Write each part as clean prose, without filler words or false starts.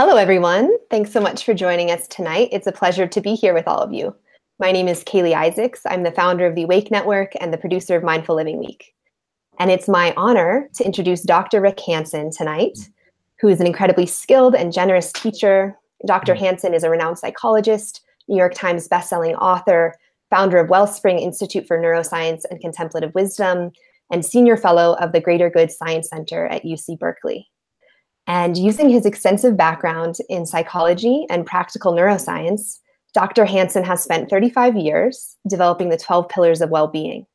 Hello, everyone. Thanks so much for joining us tonight. It's a pleasure to be here with all of you. My name is Kaylee Isaacs. I'm the founder of the Awake Network and the producer of Mindful Living Week. And it's my honor to introduce Dr. Rick Hanson tonight, who is an incredibly skilled and generous teacher. Dr. Hanson is a renowned psychologist, New York Times bestselling author, founder of Wellspring Institute for Neuroscience and Contemplative Wisdom, and senior fellow of the Greater Good Science Center at UC Berkeley. And using his extensive background in psychology and practical neuroscience, Dr. Hanson has spent 35 years developing the 12 pillars of well-being.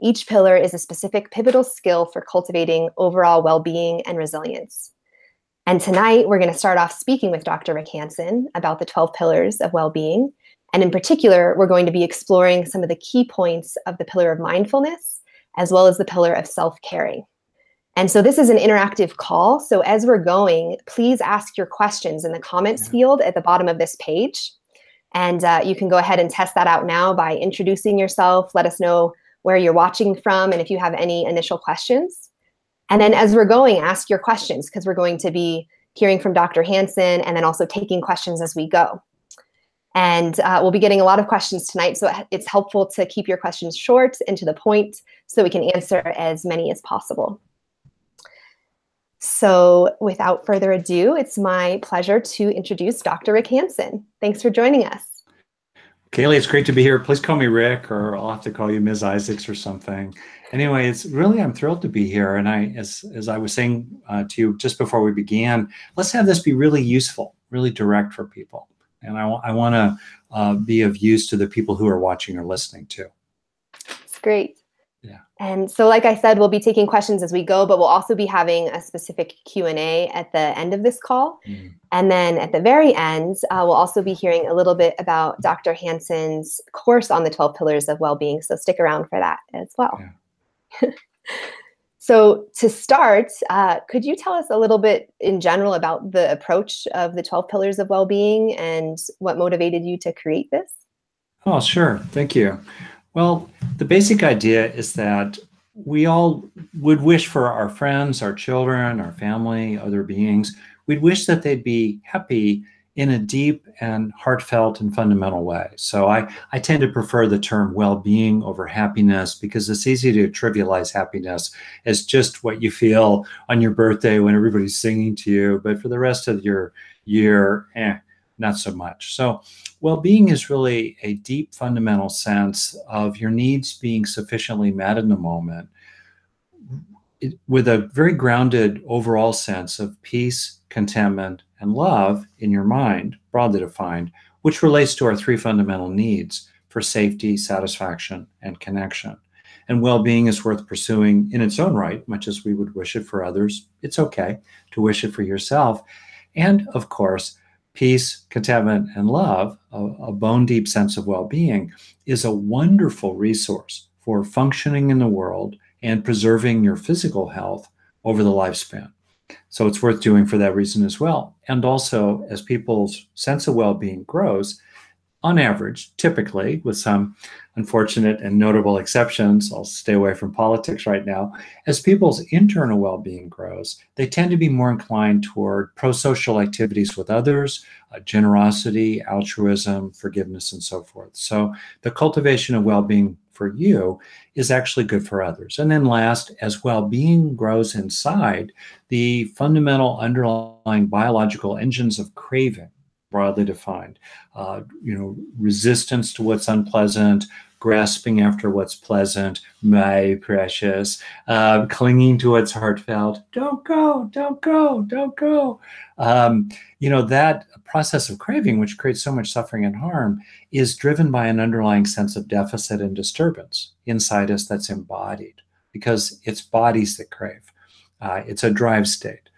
Each pillar is a specific pivotal skill for cultivating overall well-being and resilience. And tonight, we're going to start off speaking with Dr. Rick Hanson about the 12 pillars of well-being. And in particular, we're going to be exploring some of the key points of the pillar of mindfulness, as well as the pillar of self-caring. And so this is an interactive call. So as we're going, please ask your questions in the comments field at the bottom of this page. And you can go ahead and test that out now by introducing yourself. Let us know where you're watching from and if you have any initial questions. And then as we're going, ask your questions because we're going to be hearing from Dr. Hanson and then also taking questions as we go. And we'll be getting a lot of questions tonight. So it's helpful to keep your questions short and to the point so we can answer as many as possible. So without further ado, it's my pleasure to introduce Dr. Rick Hanson. Thanks for joining us. Kaylee, it's great to be here. Please call me Rick, or I'll have to call you Ms. Isaacs or something. Anyway, I'm thrilled to be here. And as I was saying to you just before we began, let's have this be really useful, really direct for people. And I want to be of use to the people who are watching or listening too. It's great. Yeah. And so, like I said, we'll be taking questions as we go, but we'll also be having a specific Q&A at the end of this call. And then at the very end, we'll also be hearing a little bit about Dr. Hanson's course on the 12 pillars of well-being. So stick around for that as well. Yeah. So to start, could you tell us a little bit in general about the approach of the 12 pillars of well-being and what motivated you to create this? Oh, sure. Thank you. Well, the basic idea is that we all would wish for our friends, our children, our family, other beings, we'd wish that they'd be happy in a deep and heartfelt and fundamental way. So I tend to prefer the term well-being over happiness because it's easy to trivialize happiness as just what you feel on your birthday when everybody's singing to you, but for the rest of your year, not so much. So well-being is really a deep fundamental sense of your needs being sufficiently met in the moment with a very grounded overall sense of peace, contentment, and love in your mind, broadly defined, which relates to our three fundamental needs for safety, satisfaction, and connection. And well-being is worth pursuing in its own right, much as we would wish it for others. It's okay to wish it for yourself. And of course, peace, contentment, and love, a bone-deep sense of well-being, is a wonderful resource for functioning in the world and preserving your physical health over the lifespan. So it's worth doing for that reason as well. And also, as people's sense of well-being grows, on average, typically, with some unfortunate and notable exceptions, I'll stay away from politics right now, as people's internal well-being grows, they tend to be more inclined toward pro-social activities with others, generosity, altruism, forgiveness, and so forth. So the cultivation of well-being for you is actually good for others. And then last, as well-being grows inside, the fundamental underlying biological engines of craving, broadly defined, resistance to what's unpleasant, grasping after what's pleasant, my precious, clinging to what's heartfelt, don't go, don't go, don't go. That process of craving, which creates so much suffering and harm, is driven by an underlying sense of deficit and disturbance inside us that's embodied, because it's bodies that crave. It's a drive state.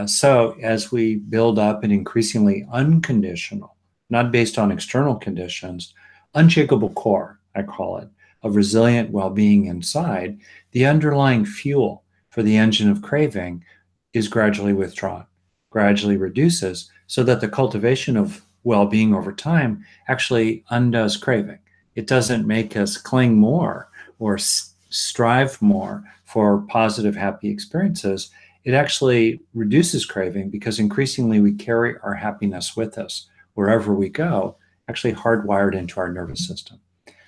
So as we build up an increasingly unconditional, not based on external conditions, unshakable core, I call it, of resilient well-being inside, the underlying fuel for the engine of craving is gradually withdrawn, gradually reduces, so that the cultivation of well-being over time actually undoes craving. It doesn't make us cling more or strive more for positive, happy experiences. it actually reduces craving because increasingly we carry our happiness with us wherever we go, actually hardwired into our nervous system.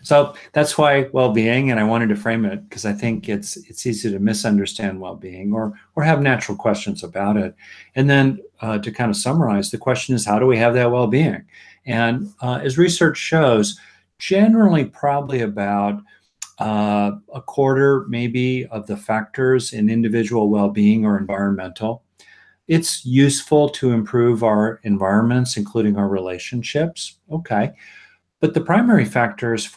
So that's why well-being, and I wanted to frame it because I think it's easy to misunderstand well-being or have natural questions about it. And then to kind of summarize, the question is, how do we have that well-being? And as research shows, generally probably about a quarter maybe of the factors in individual well-being are environmental. It's useful to improve our environments, including our relationships. Okay. But the primary factors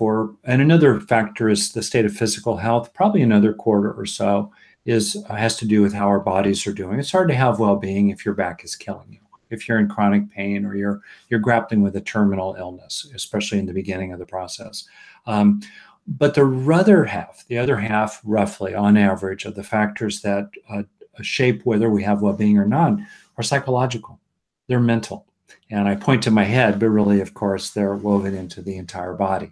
and another factor is the state of physical health, probably another quarter or so has to do with how our bodies are doing. It's hard to have well-being if your back is killing you, if you're in chronic pain or you're grappling with a terminal illness, especially in the beginning of the process. But the other half, roughly on average, of the factors that shape whether we have well-being or not are psychological. They're mental. And I point to my head, but really, of course, they're woven into the entire body.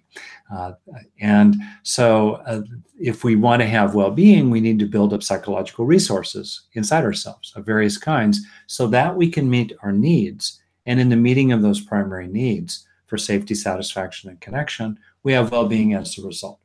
And so if we want to have well-being, we need to build up psychological resources inside ourselves of various kinds so that we can meet our needs. And in the meeting of those primary needs for safety, satisfaction, and connection, we have well-being as a result.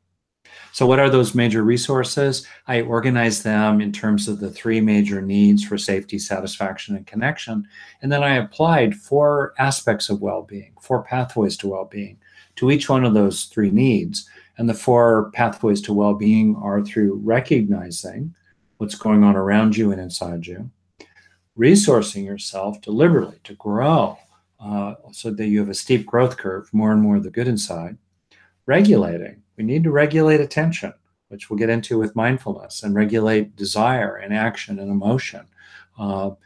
So what are those major resources? I organize them in terms of the three major needs for safety, satisfaction, and connection. And then I applied 4 aspects of well-being, 4 pathways to well-being to each one of those 3 needs. And the 4 pathways to well-being are through recognizing what's going on around you and inside you, resourcing yourself deliberately to grow so that you have a steep growth curve, more and more of the good inside, regulating. We need to regulate attention, which we'll get into with mindfulness, and regulate desire and action and emotion for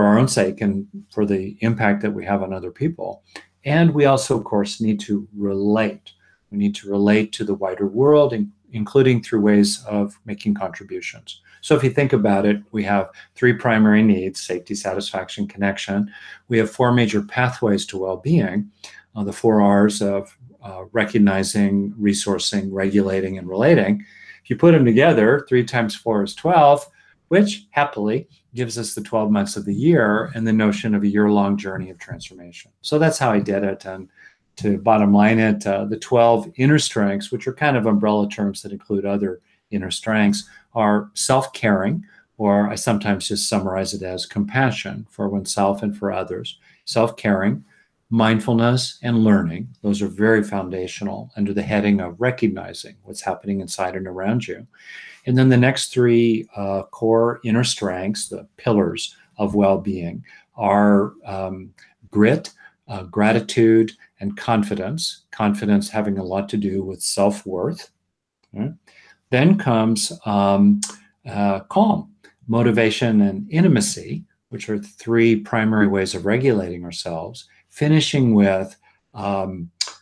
our own sake and for the impact that we have on other people. And we also, of course, need to relate. We need to relate to the wider world, including through ways of making contributions. So if you think about it, we have 3 primary needs: safety, satisfaction, connection. We have 4 major pathways to well-being, the 4 R's of recognizing, resourcing, regulating, and relating. If you put them together, 3 times 4 is 12, which happily gives us the 12 months of the year and the notion of a year-long journey of transformation. So that's how I did it. And to bottom line it, the 12 inner strengths, which are kind of umbrella terms that include other inner strengths, are self-caring, or I sometimes just summarize it as compassion for oneself and for others, self-caring, mindfulness, and learning. Those are very foundational under the heading of recognizing what's happening inside and around you. And then the next 3 core inner strengths, the pillars of well-being, are grit, gratitude, and confidence. Confidence having a lot to do with self-worth. Right? Then comes calm, motivation, and intimacy, which are 3 primary ways of regulating ourselves, finishing with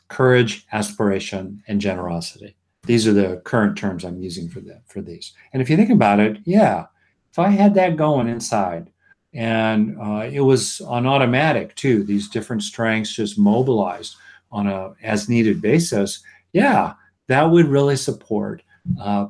courage, aspiration, and generosity. These are the current terms I'm using for these. And if you think about it, yeah, if I had that going inside, and it was on automatic too, these different strengths just mobilized on a as needed basis, yeah, that would really support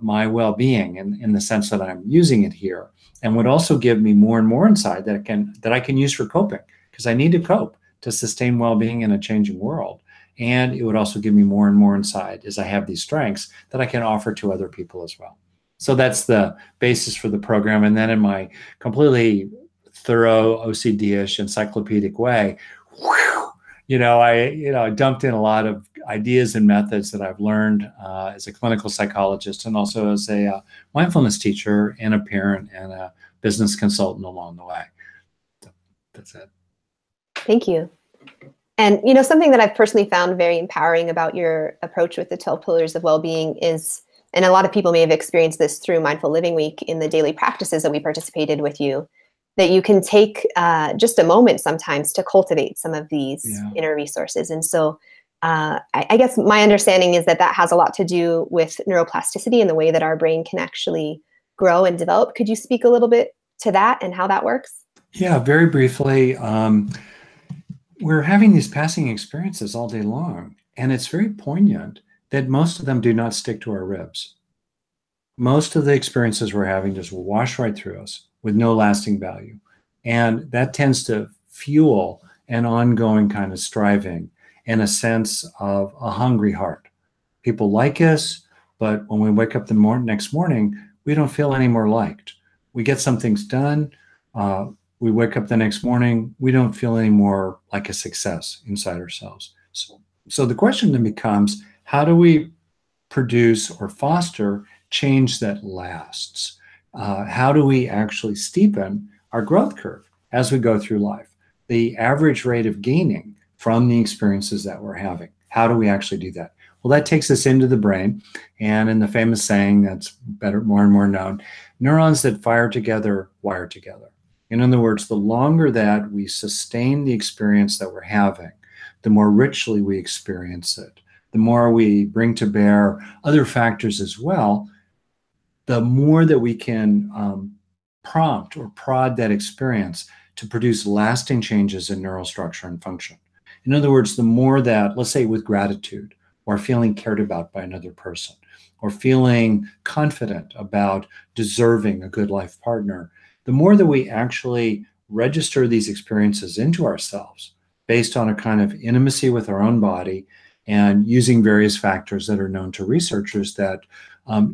my well-being in the sense that I'm using it here, and would also give me more and more inside that I can use for coping, because I need to cope to sustain well-being in a changing world. And it would also give me more and more inside as I have these strengths that I can offer to other people as well. So that's the basis for the program. And then in my completely thorough OCD-ish encyclopedic way, I dumped in a lot of ideas and methods that I've learned as a clinical psychologist, and also as a mindfulness teacher and a parent and a business consultant along the way. So that's it. Thank you. And, something that I've personally found very empowering about your approach with the 12 pillars of well-being is, and a lot of people may have experienced this through Mindful Living Week in the daily practices that we participated with you, that you can take just a moment sometimes to cultivate some of these inner resources. And so I guess my understanding is that has a lot to do with neuroplasticity and the way that our brain can actually grow and develop. Could you speak a little bit to that and how that works? Yeah, very briefly. We're having these passing experiences all day long, and it's very poignant that most of them do not stick to our ribs. Most of the experiences we're having just wash right through us. with no lasting value. And that tends to fuel an ongoing kind of striving and a sense of a hungry heart. People like us, but when we wake up the next morning, we don't feel any more liked. We get some things done. We wake up the next morning, we don't feel any more like a success inside ourselves. So the question then becomes, how do we produce or foster change that lasts? How do we actually steepen our growth curve as we go through life? The average rate of gaining from the experiences that we're having. How do we actually do that? Well, that takes us into the brain. And in the famous saying that's more and more known, neurons that fire together wire together. In other words, the longer that we sustain the experience that we're having, the more richly we experience it, the more we bring to bear other factors as well, the more that we can prompt or prod that experience to produce lasting changes in neural structure and function. In other words, the more that, let's say with gratitude, or feeling cared about by another person, or feeling confident about deserving a good life partner, the more that we actually register these experiences into ourselves based on a kind of intimacy with our own body and using various factors that are known to researchers that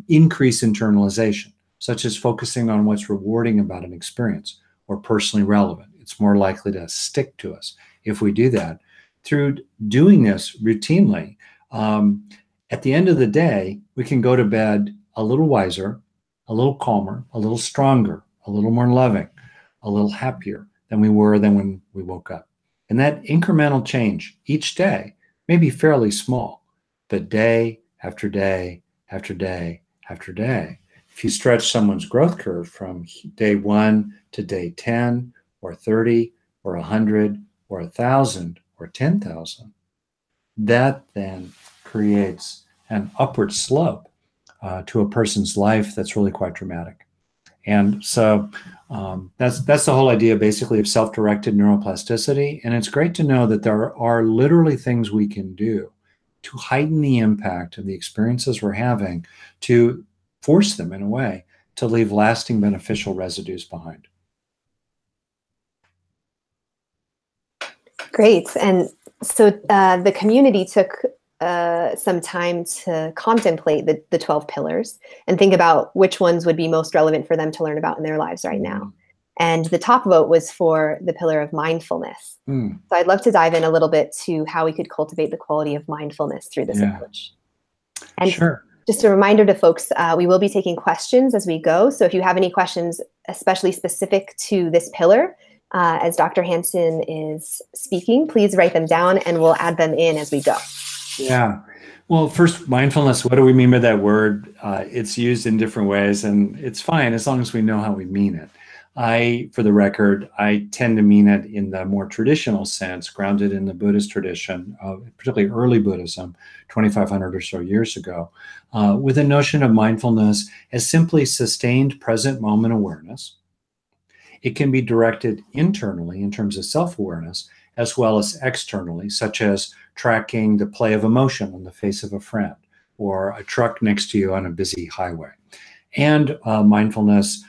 increase internalization, such as focusing on what's rewarding about an experience or personally relevant. It's more likely to stick to us if we do that. Through doing this routinely, at the end of the day, we can go to bed a little wiser, a little calmer, a little stronger, a little more loving, a little happier than we were when we woke up. And that incremental change each day may be fairly small, but day after day after day after day, if you stretch someone's growth curve from day 1 to day 10 or 30 or 100 or 1,000 or 10,000, that then creates an upward slope to a person's life that's really quite dramatic. And so that's the whole idea, basically, of self-directed neuroplasticity. And it's great to know that there are literally things we can do to heighten the impact of the experiences we're having, to force them, in a way, to leave lasting beneficial residues behind. Great. And so the community took some time to contemplate the 12 pillars and think about which ones would be most relevant for them to learn about in their lives right now. And the top vote was for the pillar of mindfulness. So I'd love to dive in a little bit to how we could cultivate the quality of mindfulness through this approach. And sure. Just a reminder to folks, we will be taking questions as we go. So if you have any questions, especially specific to this pillar, as Dr. Hanson is speaking, please write them down and we'll add them in as we go. Yeah. Well, first, mindfulness, what do we mean by that word? It's used in different ways, and it's fine as long as we know how we mean it. For the record, I tend to mean it in the more traditional sense, grounded in the Buddhist tradition, particularly early Buddhism, 2,500 or so years ago, with a notion of mindfulness as simply sustained present moment awareness. It can be directed internally in terms of self-awareness, as well as externally, such as tracking the play of emotion on the face of a friend or a truck next to you on a busy highway. And mindfulness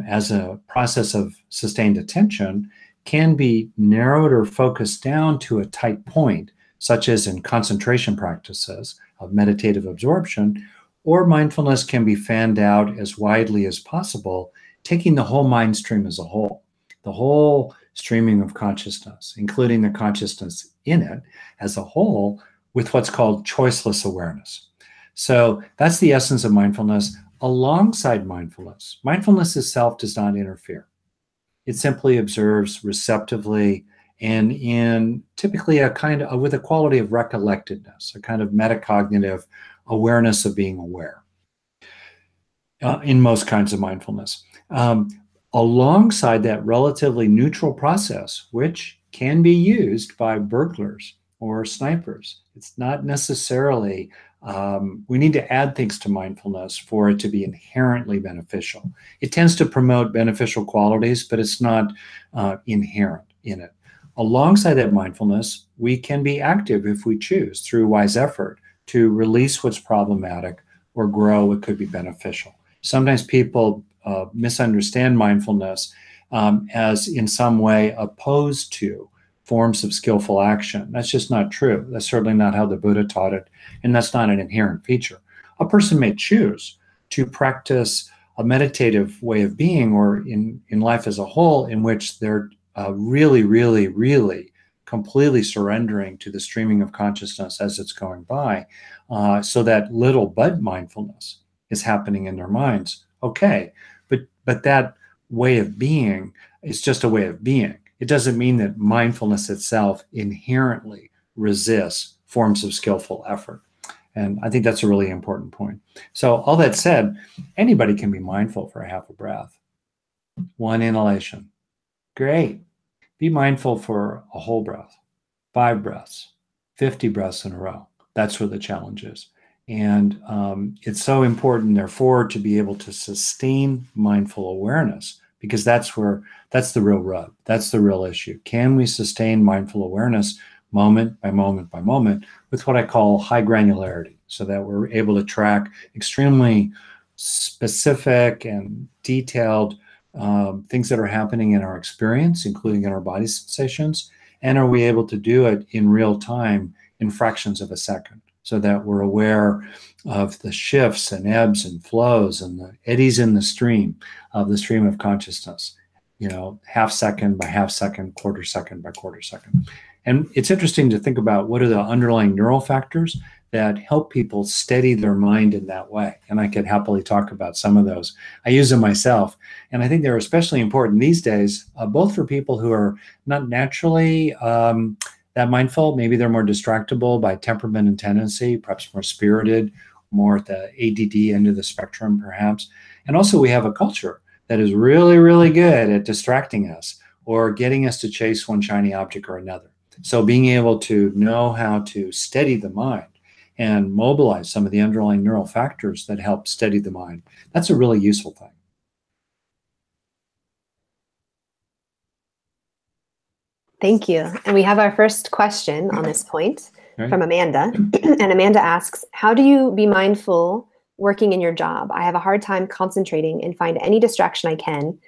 as a process of sustained attention can be narrowed or focused down to a tight point, such as in concentration practices of meditative absorption, or mindfulness can be fanned out as widely as possible, taking the whole mind stream as a whole, the whole streaming of consciousness, including the consciousness in it as a whole, with what's called choiceless awareness. So that's the essence of mindfulness. Alongside mindfulness, mindfulness itself does not interfere. It simply observes receptively and in typically a kind of with a quality of recollectedness, a kind of metacognitive awareness of being aware in most kinds of mindfulness. Alongside that relatively neutral process, which can be used by burglars or snipers, it's not necessarily, we need to add things to mindfulness for it to be inherently beneficial. It tends to promote beneficial qualities, but it's not inherent in it. Alongside that mindfulness, we can be active if we choose through wise effort to release what's problematic or grow what could be beneficial. Sometimes people misunderstand mindfulness as in some way opposed to forms of skillful action. That's just not true. That's certainly not how the Buddha taught it, and that's not an inherent feature. A person may choose to practice a meditative way of being, or in life as a whole, in which they're really, really, really completely surrendering to the streaming of consciousness as it's going by, so that little but mindfulness is happening in their minds. Okay, but that way of being is just a way of being. It doesn't mean that mindfulness itself inherently resists forms of skillful effort. And I think that's a really important point. So all that said, anybody can be mindful for a half a breath. One inhalation. Great. Be mindful for a whole breath, 5 breaths, 50 breaths in a row. That's where the challenge is. And it's so important, therefore, to be able to sustain mindful awareness, because that's the real rub. That's the real issue. Can we sustain mindful awareness moment by moment by moment with what I call high granularity, so that we're able to track extremely specific and detailed things that are happening in our experience, including in our body sensations? And are we able to do it in real time in fractions of a second, so that we're aware of the shifts and ebbs and flows and the eddies in the stream of consciousness, half second by half second, quarter second by quarter second. And it's interesting to think about what are the underlying neural factors that help people steady their mind in that way. And I could happily talk about some of those. I use them myself. And I think they're especially important these days, both for people who are not naturally that mindful. Maybe they're more distractible by temperament and tendency, perhaps more spirited, more at the ADD end of the spectrum, perhaps. And also we have a culture that is really, really good at distracting us or getting us to chase one shiny object or another. So being able to know how to steady the mind and mobilize some of the underlying neural factors that help steady the mind, that's a really useful thing. Thank you. And we have our first question on this point from Amanda. And Amanda asks, how do you be mindful working in your job? I have a hard time concentrating and find any distraction I can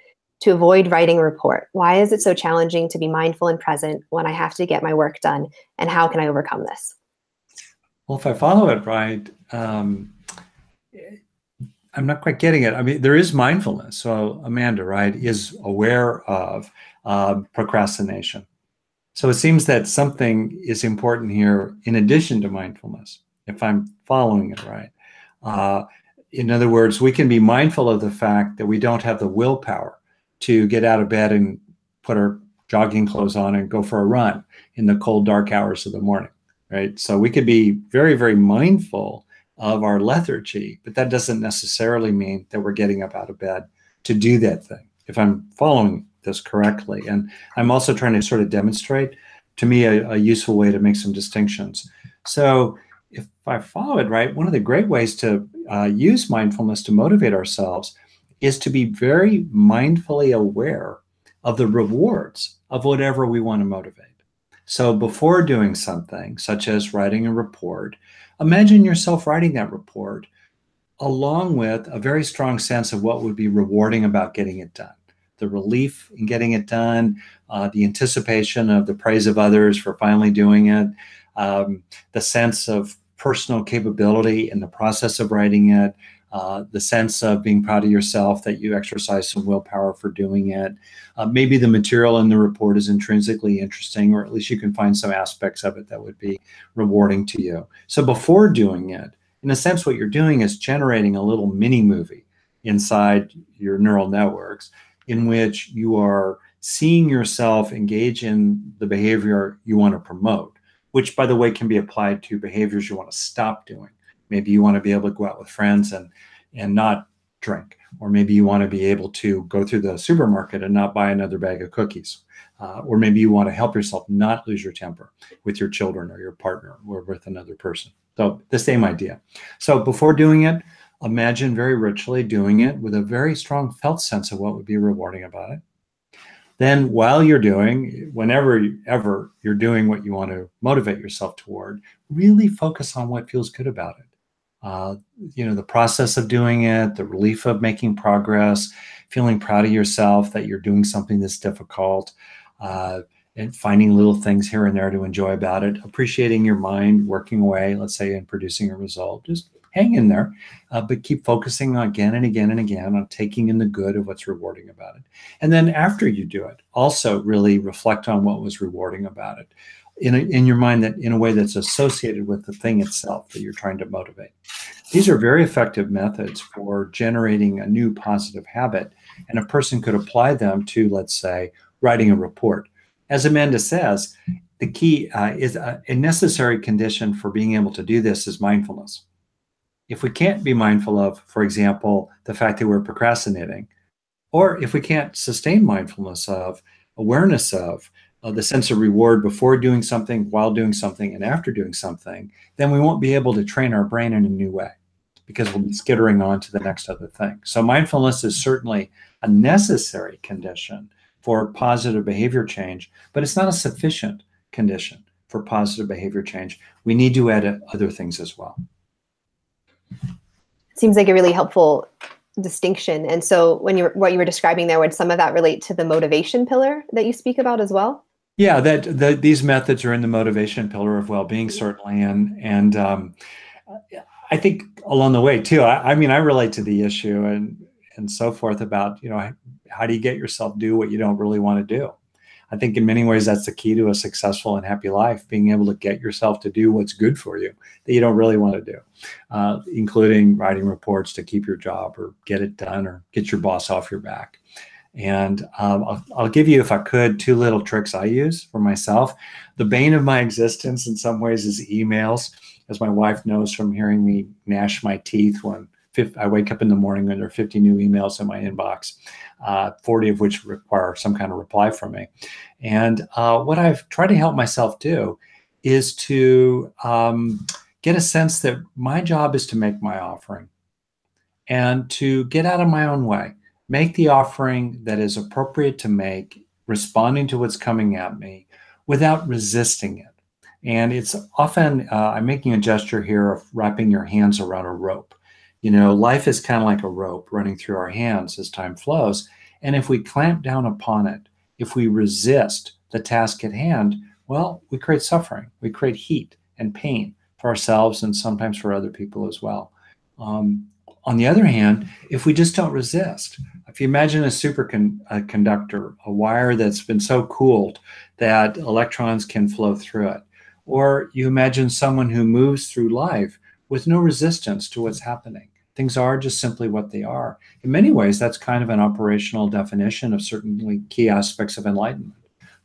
to avoid writing a report. Why is it so challenging to be mindful and present when I have to get my work done? And how can I overcome this? Well, if I follow it right, I'm not quite getting it. I mean, there is mindfulness. So Amanda, right, is aware of procrastination. So it seems that something is important here in addition to mindfulness, if I'm following it right. In other words, we can be mindful of the fact that we don't have the willpower to get out of bed and put our jogging clothes on and go for a run in the cold, dark hours of the morning, right? So we could be very, very mindful of our lethargy, but that doesn't necessarily mean that we're getting up out of bed to do that thing, if I'm following this correctly. And I'm also trying to sort of demonstrate, to me, a useful way to make some distinctions. So if I follow it right, one of the great ways to use mindfulness to motivate ourselves is to be very mindfully aware of the rewards of whatever we want to motivate. So before doing something, such as writing a report, imagine yourself writing that report along with a very strong sense of what would be rewarding about getting it done. The relief in getting it done, the anticipation of the praise of others for finally doing it, the sense of personal capability in the process of writing it, the sense of being proud of yourself that you exercise some willpower for doing it. Maybe the material in the report is intrinsically interesting, or at least you can find some aspects of it that would be rewarding to you. So before doing it, in a sense, what you're doing is generating a little mini movie inside your neural networks in which you are seeing yourself engage in the behavior you want to promote, which, by the way, can be applied to behaviors you want to stop doing. Maybe you want to be able to go out with friends and not drink, or maybe you want to be able to go through the supermarket and not buy another bag of cookies, or maybe you want to help yourself not lose your temper with your children or your partner or with another person. So the same idea. So before doing it, imagine very richly doing it with a very strong felt sense of what would be rewarding about it. Then while you're doing, whenever ever you're doing what you want to motivate yourself toward, really focus on what feels good about it. uh, the process of doing it, the relief of making progress, feeling proud of yourself that you're doing something that's difficult, uh, and finding little things here and there to enjoy about it, appreciating your mind working away, let's say, and producing a result. Just hang in there, but keep focusing on again and again and again on taking in the good of what's rewarding about it. And then after you do it, also really reflect on what was rewarding about it in your mind, that in a way that's associated with the thing itself that you're trying to motivate. These are very effective methods for generating a new positive habit, and a person could apply them to, let's say, writing a report. As Amanda says, the key is a necessary condition for being able to do this is mindfulness. If we can't be mindful of, for example, the fact that we're procrastinating, or if we can't sustain mindfulness of, awareness of, the sense of reward before doing something, while doing something, and after doing something, then we won't be able to train our brain in a new way because we'll be skittering on to the next other thing. So mindfulness is certainly a necessary condition for positive behavior change, but it's not a sufficient condition for positive behavior change. We need to add other things as well. Seems like a really helpful distinction. And so what you were describing there, would some of that relate to the motivation pillar that you speak about as well? Yeah, these methods are in the motivation pillar of well-being, certainly, and I think along the way too. I mean, I relate to the issue and so forth about, how do you get yourself do what you don't really want to do? I think in many ways that's the key to a successful and happy life, being able to get yourself to do what's good for you that you don't really want to do, including writing reports to keep your job or get it done or get your boss off your back. And I'll give you, if I could, 2 little tricks I use for myself. The bane of my existence in some ways is emails, as my wife knows from hearing me gnash my teeth when I wake up in the morning and there are 50 new emails in my inbox, 40 of which require some kind of reply from me. And what I've tried to help myself do is to get a sense that my job is to make my offering and to get out of my own way. Make the offering that is appropriate to make, responding to what's coming at me without resisting it. And it's often, I'm making a gesture here of wrapping your hands around a rope. Life is kind of like a rope running through our hands as time flows. And if we clamp down upon it, if we resist the task at hand, well, we create suffering. We create heat and pain for ourselves and sometimes for other people as well. On the other hand, if we just don't resist, if you imagine a superconductor, a wire that's been so cooled that electrons can flow through it, or you imagine someone who moves through life with no resistance to what's happening. Things are just simply what they are. In many ways, that's kind of an operational definition of certainly key aspects of enlightenment.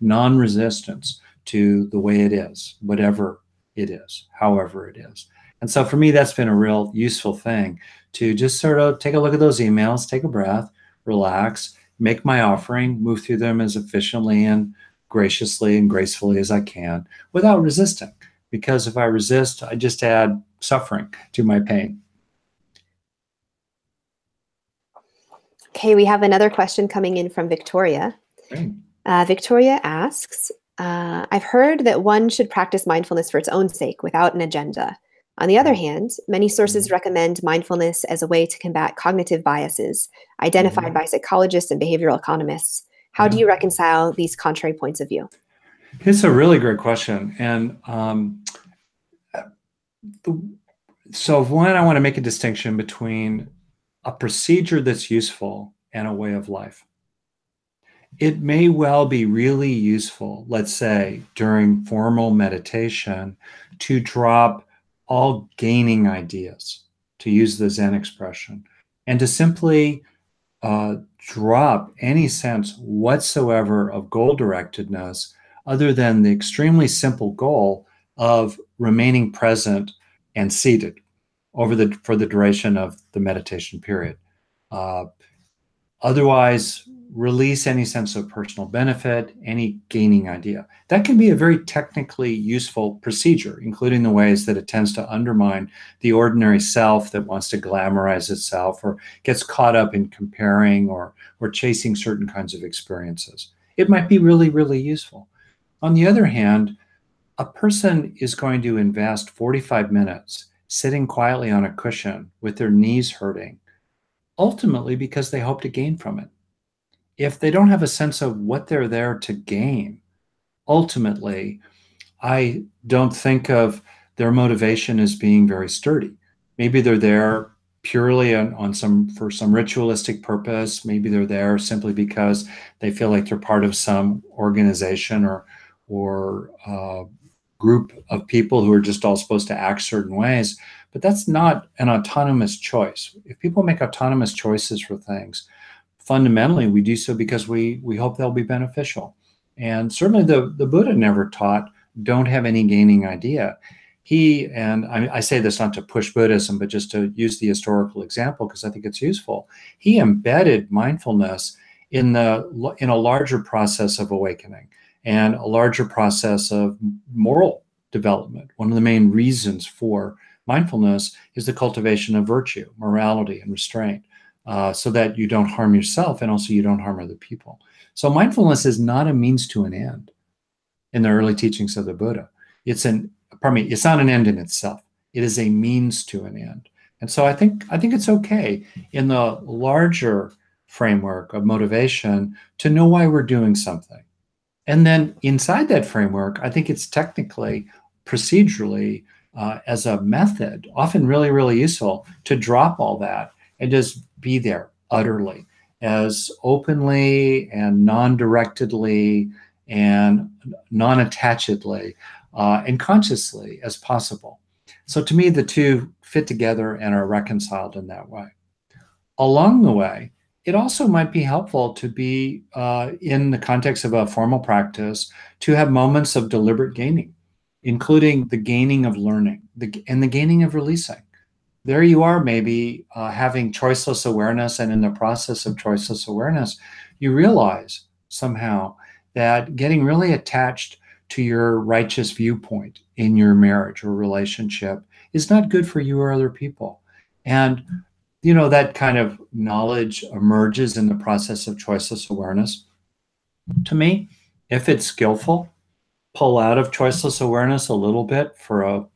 Non-resistance to the way it is, whatever it is, however it is. And so for me, that's been a real useful thing to just sort of take a look at those emails, take a breath, relax, make my offering, move through them as efficiently and graciously and gracefully as I can without resisting. Because if I resist, I just add suffering to my pain. Okay, we have another question coming in from Victoria. Great. Victoria asks, I've heard that one should practice mindfulness for its own sake without an agenda. On the other hand, many sources recommend mindfulness as a way to combat cognitive biases identified by psychologists and behavioral economists. How do you reconcile these contrary points of view? It's a really great question. And so one, I want to make a distinction between a procedure that's useful and a way of life. It may well be really useful, let's say, during formal meditation, to drop all gaining ideas, to use the Zen expression, and to simply drop any sense whatsoever of goal directedness other than the extremely simple goal of remaining present and seated for the duration of the meditation period. Otherwise, release any sense of personal benefit, any gaining idea. That can be a very technically useful procedure, including the ways that it tends to undermine the ordinary self that wants to glamorize itself or gets caught up in comparing or chasing certain kinds of experiences. It might be really, really useful. On the other hand, a person is going to invest 45 minutes sitting quietly on a cushion with their knees hurting, ultimately because they hope to gain from it. If they don't have a sense of what they're there to gain, ultimately, I don't think of their motivation as being very sturdy. Maybe they're there purely on some for some ritualistic purpose. Maybe they're there simply because they feel like they're part of some organization or group of people who are just all supposed to act certain ways. But that's not an autonomous choice. If people make autonomous choices for things, fundamentally we do so because we hope they'll be beneficial. And certainly the Buddha never taught don't have any gaining idea. He, and I say this not to push Buddhism, but just to use the historical example because I think it's useful. He embedded mindfulness in a larger process of awakening and a larger process of moral development. One of the main reasons for mindfulness is the cultivation of virtue, morality, and restraint, so that you don't harm yourself and also you don't harm other people. So mindfulness is not a means to an end in the early teachings of the Buddha. It's not an end in itself. It is a means to an end. And so I think it's okay in the larger framework of motivation to know why we're doing something. And then inside that framework, I think it's technically, procedurally, as a method, often really, really useful to drop all that and just be there utterly, as openly and non-directedly and non-attachedly and consciously as possible. So to me, the two fit together and are reconciled in that way. Along the way, it also might be helpful to be in the context of a formal practice to have moments of deliberate gaining, including the gaining of learning and the gaining of releasing. There you are, maybe having choiceless awareness, and in the process of choiceless awareness, you realize somehow that getting really attached to your righteous viewpoint in your marriage or relationship is not good for you or other people. And that kind of knowledge emerges in the process of choiceless awareness. To me, if it's skillful, pull out of choiceless awareness a little bit for a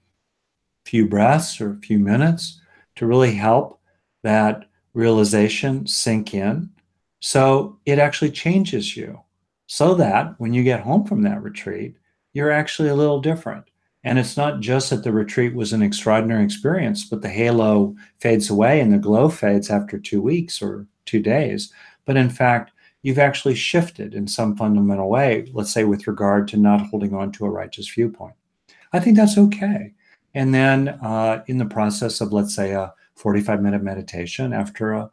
few breaths or a few minutes to really help that realization sink in. So it actually changes you so that when you get home from that retreat, you're actually a little different. And it's not just that the retreat was an extraordinary experience, but the halo fades away and the glow fades after 2 weeks or 2 days. But in fact, you've actually shifted in some fundamental way, let's say with regard to not holding on to a righteous viewpoint. I think that's okay. And then in the process of, let's say, a 45-minute meditation, after a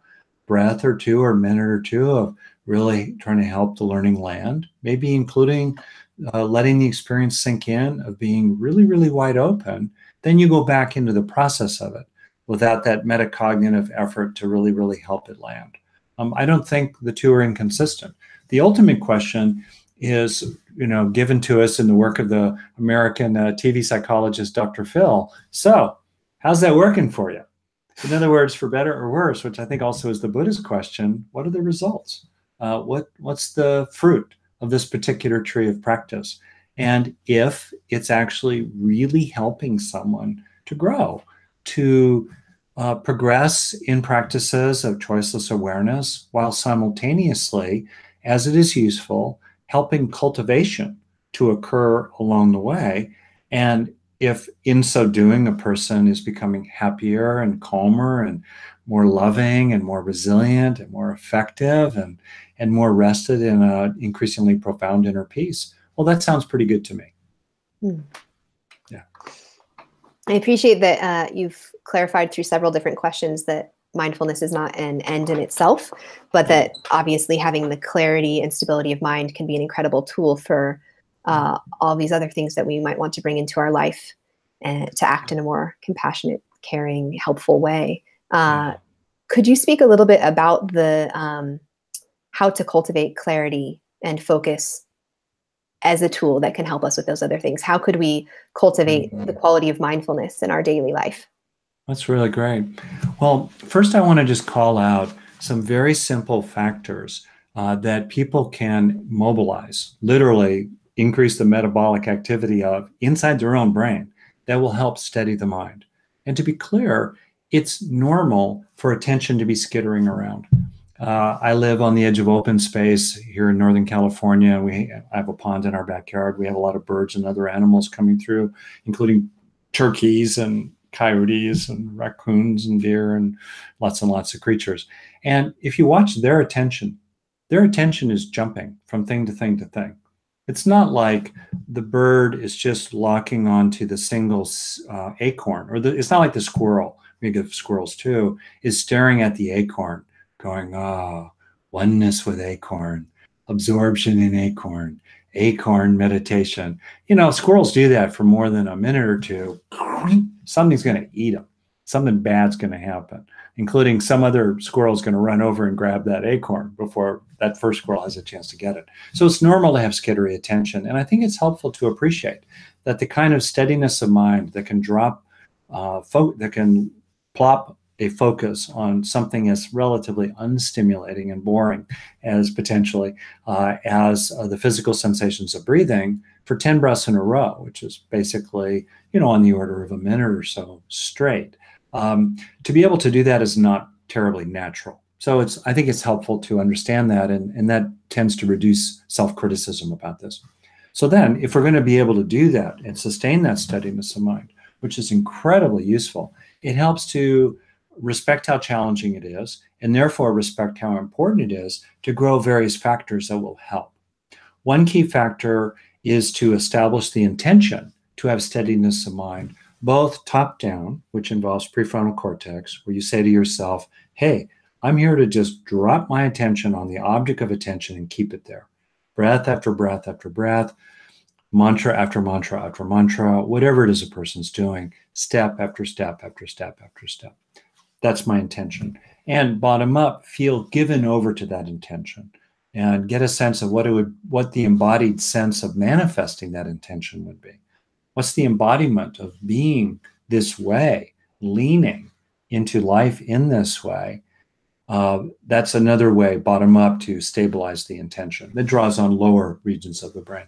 breath or two or a minute or two of really trying to help the learning land, maybe including letting the experience sink in, of being really, really wide open, then you go back into the process of it without that metacognitive effort to really, really help it land. I don't think the two are inconsistent. The ultimate question is, given to us in the work of the American TV psychologist, Dr. Phil. So how's that working for you? In other words, for better or worse, which I think also is the Buddhist question, what are the results? What's the fruit of this particular tree of practice? And if it's actually really helping someone to grow, to progress in practices of choiceless awareness, while simultaneously, as it is useful, helping cultivation to occur along the way. And if in so doing, a person is becoming happier and calmer and more loving and more resilient and more effective and more rested in an increasingly profound inner peace, well, that sounds pretty good to me. Yeah. I appreciate that you've clarified through several different questions that mindfulness is not an end in itself, but that obviously having the clarity and stability of mind can be an incredible tool for all these other things that we might want to bring into our life and to act in a more compassionate, caring, helpful way. Could you speak a little bit about the how to cultivate clarity and focus as a tool that can help us with those other things? How could we cultivate the quality of mindfulness in our daily life? That's really great. Well, first I want to just call out some very simple factors that people can mobilize, literally increase the metabolic activity of inside their own brain, that will help steady the mind. And to be clear, it's normal for attention to be skittering around. I live on the edge of open space here in Northern California. I have a pond in our backyard. We have a lot of birds and other animals coming through, including turkeys and coyotes and raccoons and deer and lots of creatures. And if you watch their attention is jumping from thing to thing to thing. It's not like the bird is just locking onto the single acorn, or it's not like the squirrel, we get squirrels too, is staring at the acorn going, oneness with acorn, absorption in acorn meditation. Squirrels do that for more than a minute or two. Something's going to eat them. Something bad's going to happen, including some other squirrel's going to run over and grab that acorn before that first squirrel has a chance to get it. So it's normal to have skittery attention. And I think it's helpful to appreciate that the kind of steadiness of mind that can that can plop a focus on something as relatively unstimulating and boring as potentially as the physical sensations of breathing for 10 breaths in a row, which is basically, on the order of a minute or so straight. To be able to do that is not terribly natural. So I think it's helpful to understand that, and that tends to reduce self-criticism about this. So then, if we're going to be able to do that and sustain that steadiness of mind, which is incredibly useful, it helps to respect how challenging it is, and therefore respect how important it is to grow various factors that will help. One key factor is to establish the intention to have steadiness of mind, both top down, which involves prefrontal cortex, where you say to yourself, hey, I'm here to just drop my attention on the object of attention and keep it there. Breath after breath after breath, mantra after mantra after mantra, whatever it is a person's doing, step after step after step after step. That's my intention. And bottom up, feel given over to that intention and get a sense of what the embodied sense of manifesting that intention would be. What's the embodiment of being this way, leaning into life in this way? That's another way, bottom up, to stabilize the intention. That draws on lower regions of the brain.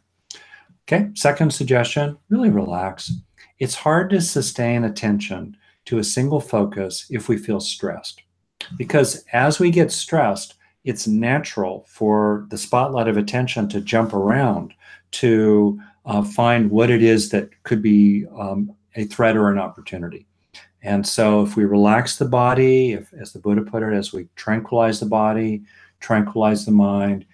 Okay, second suggestion, really relax. It's hard to sustain attention to a single focus if we feel stressed. Because as we get stressed, it's natural for the spotlight of attention to jump around to find what it is that could be a threat or an opportunity. And so if we relax the body, as the Buddha put it, as we tranquilize the body, tranquilize the mind,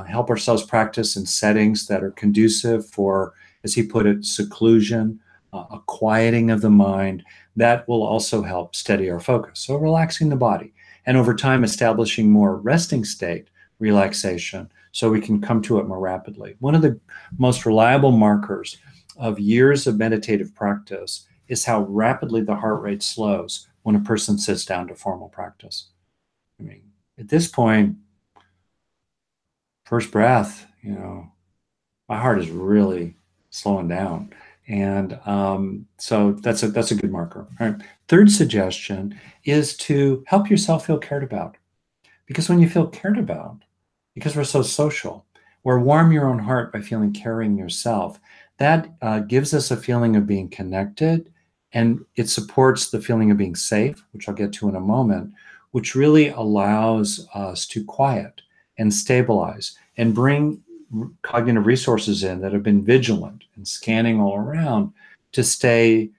help ourselves practice in settings that are conducive for, as he put it, seclusion, a quieting of the mind, that will also help steady our focus. So relaxing the body, and over time establishing more resting state relaxation so we can come to it more rapidly. One of the most reliable markers of years of meditative practice is how rapidly the heart rate slows when a person sits down to formal practice. I mean, at this point, first breath, my heart is really slowing down. And so that's a good marker. All right. Third suggestion is to help yourself feel cared about. Because when you feel cared about, because we're so social, or warm your own heart by feeling caring yourself, that gives us a feeling of being connected, and it supports the feeling of being safe, which I'll get to in a moment, which really allows us to quiet and stabilize and bring cognitive resources in that have been vigilant and scanning all around to stay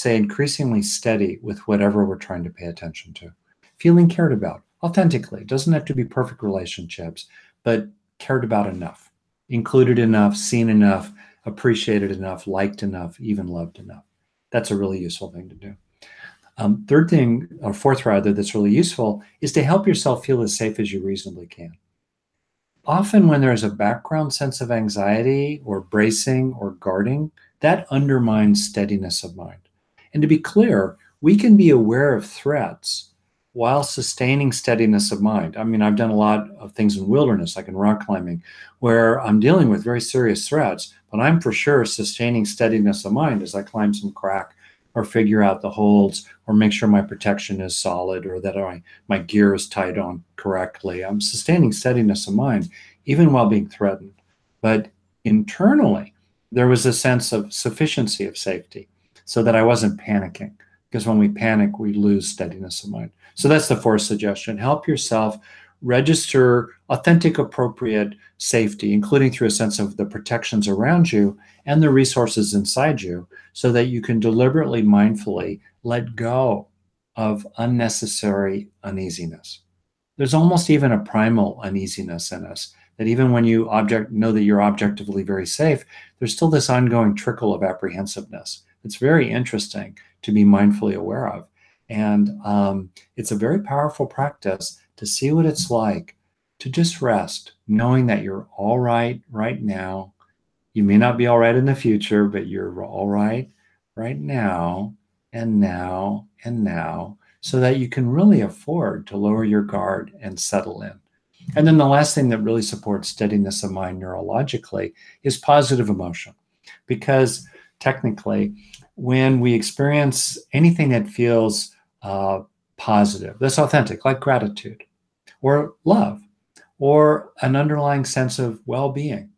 increasingly steady with whatever we're trying to pay attention to. Feeling cared about authentically. It doesn't have to be perfect relationships, but cared about enough, included enough, seen enough, appreciated enough, liked enough, even loved enough. That's a really useful thing to do. Fourth rather, that's really useful is to help yourself feel as safe as you reasonably can. Often when there's a background sense of anxiety or bracing or guarding, that undermines steadiness of mind. And to be clear, we can be aware of threats while sustaining steadiness of mind. I mean, I've done a lot of things in wilderness, like in rock climbing, where I'm dealing with very serious threats, but I'm for sure sustaining steadiness of mind as I climb some crack or figure out the holds or make sure my protection is solid or that my gear is tied on correctly. I'm sustaining steadiness of mind, even while being threatened. But internally, there was a sense of sufficiency of safety. so that I wasn't panicking. Because when we panic, we lose steadiness of mind. So that's the fourth suggestion. Help yourself register authentic, appropriate safety, including through a sense of the protections around you and the resources inside you, so that you can deliberately, mindfully let go of unnecessary uneasiness. There's almost even a primal uneasiness in us, that even when you know that you're objectively very safe, there's still this ongoing trickle of apprehensiveness. It's very interesting to be mindfully aware of. And it's a very powerful practice to see what it's like to just rest, knowing that you're all right right now. You may not be all right in the future, but you're all right right now and now and now, so that you can really afford to lower your guard and settle in. And then the last thing that really supports steadiness of mind neurologically is positive emotion. Because technically, when we experience anything that feels positive, that's authentic, like gratitude or love or an underlying sense of well-being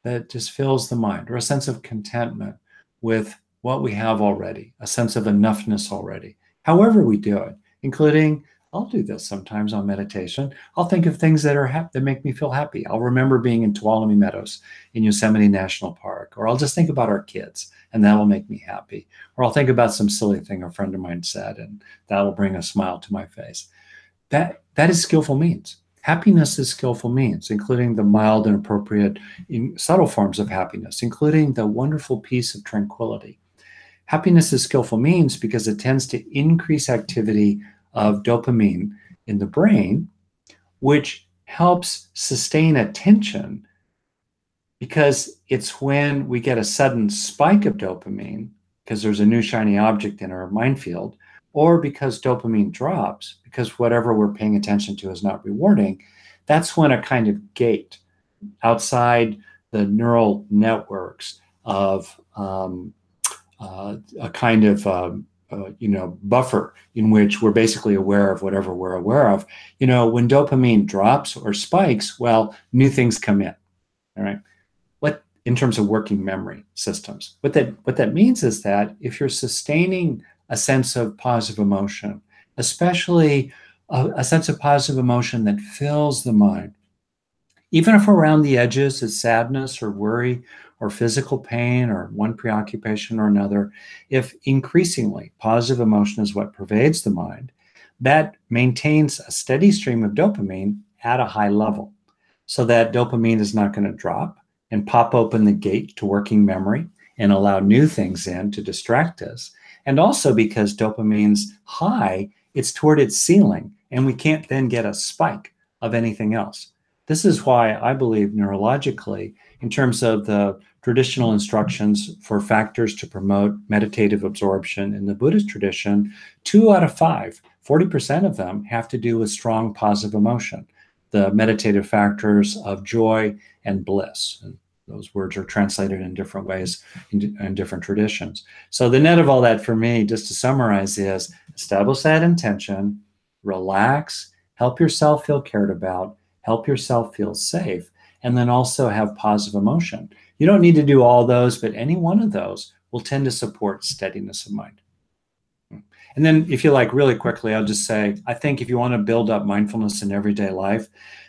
that just fills the mind, or a sense of contentment with what we have already, a sense of enoughness already, however we do it, including, I'll do this sometimes on meditation. I'll think of things that make me feel happy. I'll remember being in Tuolumne Meadows in Yosemite National Park, or I'll just think about our kids and that'll make me happy. Or I'll think about some silly thing a friend of mine said and that'll bring a smile to my face. That is skillful means. Happiness is skillful means, including the mild and appropriate subtle forms of happiness, including the wonderful peace of tranquility. Happiness is skillful means because it tends to increase activity of dopamine in the brain, which helps sustain attention, because it's when we get a sudden spike of dopamine because there's a new shiny object in our mind field, or because dopamine drops because whatever we're paying attention to is not rewarding. That's when a kind of gate outside the neural networks of a kind of buffer in which we're basically aware of whatever we're aware of. When dopamine drops or spikes, well, new things come in. All right. In terms of working memory systems, what that means is that if you're sustaining a sense of positive emotion, especially a sense of positive emotion that fills the mind, even if around the edges is sadness or worry or physical pain or one preoccupation or another, if increasingly positive emotion is what pervades the mind, that maintains a steady stream of dopamine at a high level, so that dopamine is not going to drop and pop open the gate to working memory and allow new things in to distract us. And also because dopamine's high, it's toward its ceiling, and we can't then get a spike of anything else. This is why I believe neurologically, in terms of the traditional instructions for factors to promote meditative absorption in the Buddhist tradition, 2 out of 5, 40% of them have to do with strong positive emotion, the meditative factors of joy and bliss. And those words are translated in different ways in different traditions. So the net of all that for me, just to summarize, is establish that intention, relax, help yourself feel cared about, help yourself feel safe, and then also have positive emotion. You don't need to do all those, but any one of those will tend to support steadiness of mind. And then if you like, really quickly, I'll just say, I think if you want to build up mindfulness in everyday life,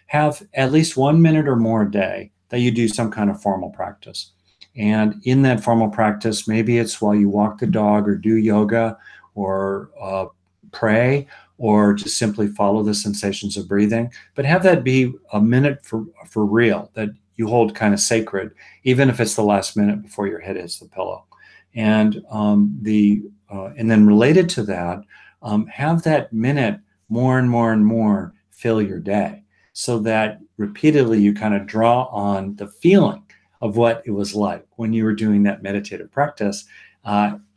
have at least 1 minute or more a day that you do some kind of formal practice. And in that formal practice, maybe it's while you walk the dog or do yoga or pray, or just simply follow the sensations of breathing, but have that be a minute for real, that you hold kind of sacred, even if it's the last minute before your head hits the pillow. And and then related to that, have that minute more and more and more fill your day, so that repeatedly you kind of draw on the feeling of what it was like when you were doing that meditative practice,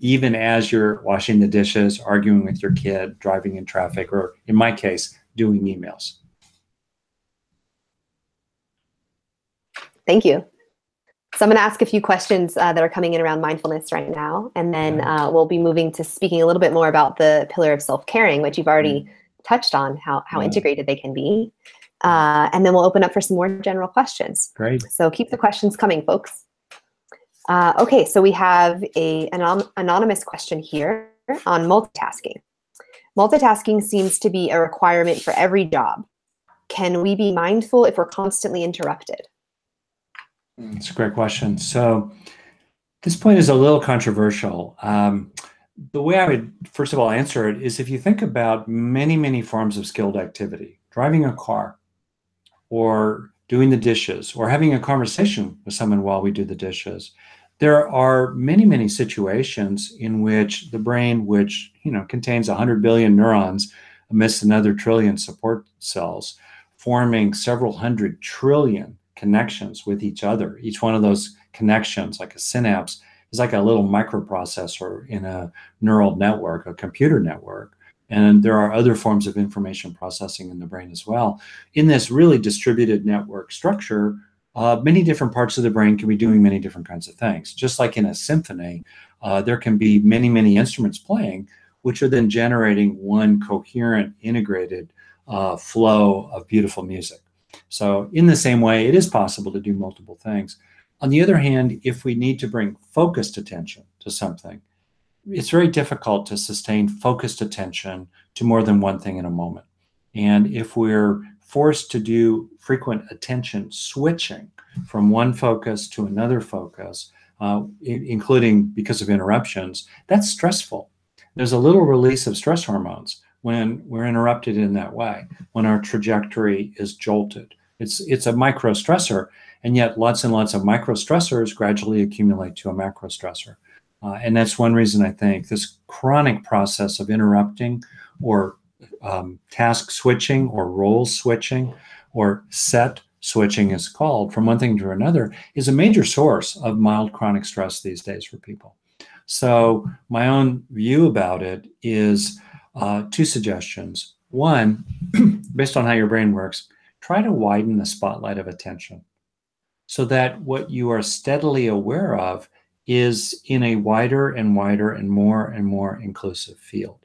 even as you're washing the dishes, arguing with your kid, driving in traffic, or in my case, doing emails. Thank you. So I'm going to ask a few questions that are coming in around mindfulness right now, and then we'll be moving to speaking a little bit more about the pillar of self-caring, which you've already touched on, how integrated they can be. And then we'll open up for some more general questions. Great. So keep the questions coming, folks. Okay, so we have an anonymous question here on multitasking. Multitasking seems to be a requirement for every job. Can we be mindful if we're constantly interrupted? It's a great question. So this point is a little controversial. The way I would, first of all, answer it is if you think about many, many forms of skilled activity, driving a car or doing the dishes or having a conversation with someone while we do the dishes, there are many, many situations in which the brain, which contains 100 billion neurons amidst another trillion support cells, forming several hundred trillion connections with each other. Each one of those connections, like a synapse, is like a little microprocessor in a neural network, a computer network. And there are other forms of information processing in the brain as well. In this really distributed network structure, many different parts of the brain can be doing many different kinds of things. Just like in a symphony, there can be many, many instruments playing, which are then generating one coherent, integrated flow of beautiful music. So in the same way, it is possible to do multiple things. On the other hand, if we need to bring focused attention to something, it's very difficult to sustain focused attention to more than one thing in a moment. And if we're forced to do frequent attention switching from one focus to another focus, including because of interruptions, that's stressful. There's a little release of stress hormones when we're interrupted in that way, when our trajectory is jolted. It's a micro stressor, and yet lots and lots of micro stressors gradually accumulate to a macro stressor. And that's one reason I think this chronic process of interrupting or task switching or role switching or set switching is called from one thing to another is a major source of mild chronic stress these days for people. So my own view about it is two suggestions. One, based on how your brain works, try to widen the spotlight of attention so that what you are steadily aware of is in a wider and wider and more inclusive field.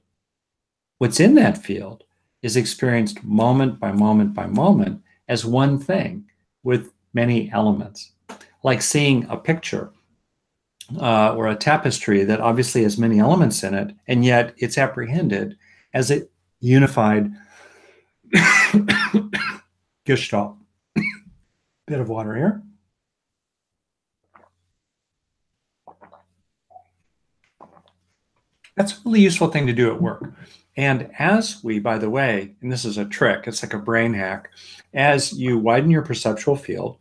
What's in that field is experienced moment by moment by moment as one thing with many elements, like seeing a picture or a tapestry that obviously has many elements in it, and yet it's apprehended as a unified gestalt. Bit of water here. That's a really useful thing to do at work. And as we, by the way, and this is a trick, it's like a brain hack, as you widen your perceptual field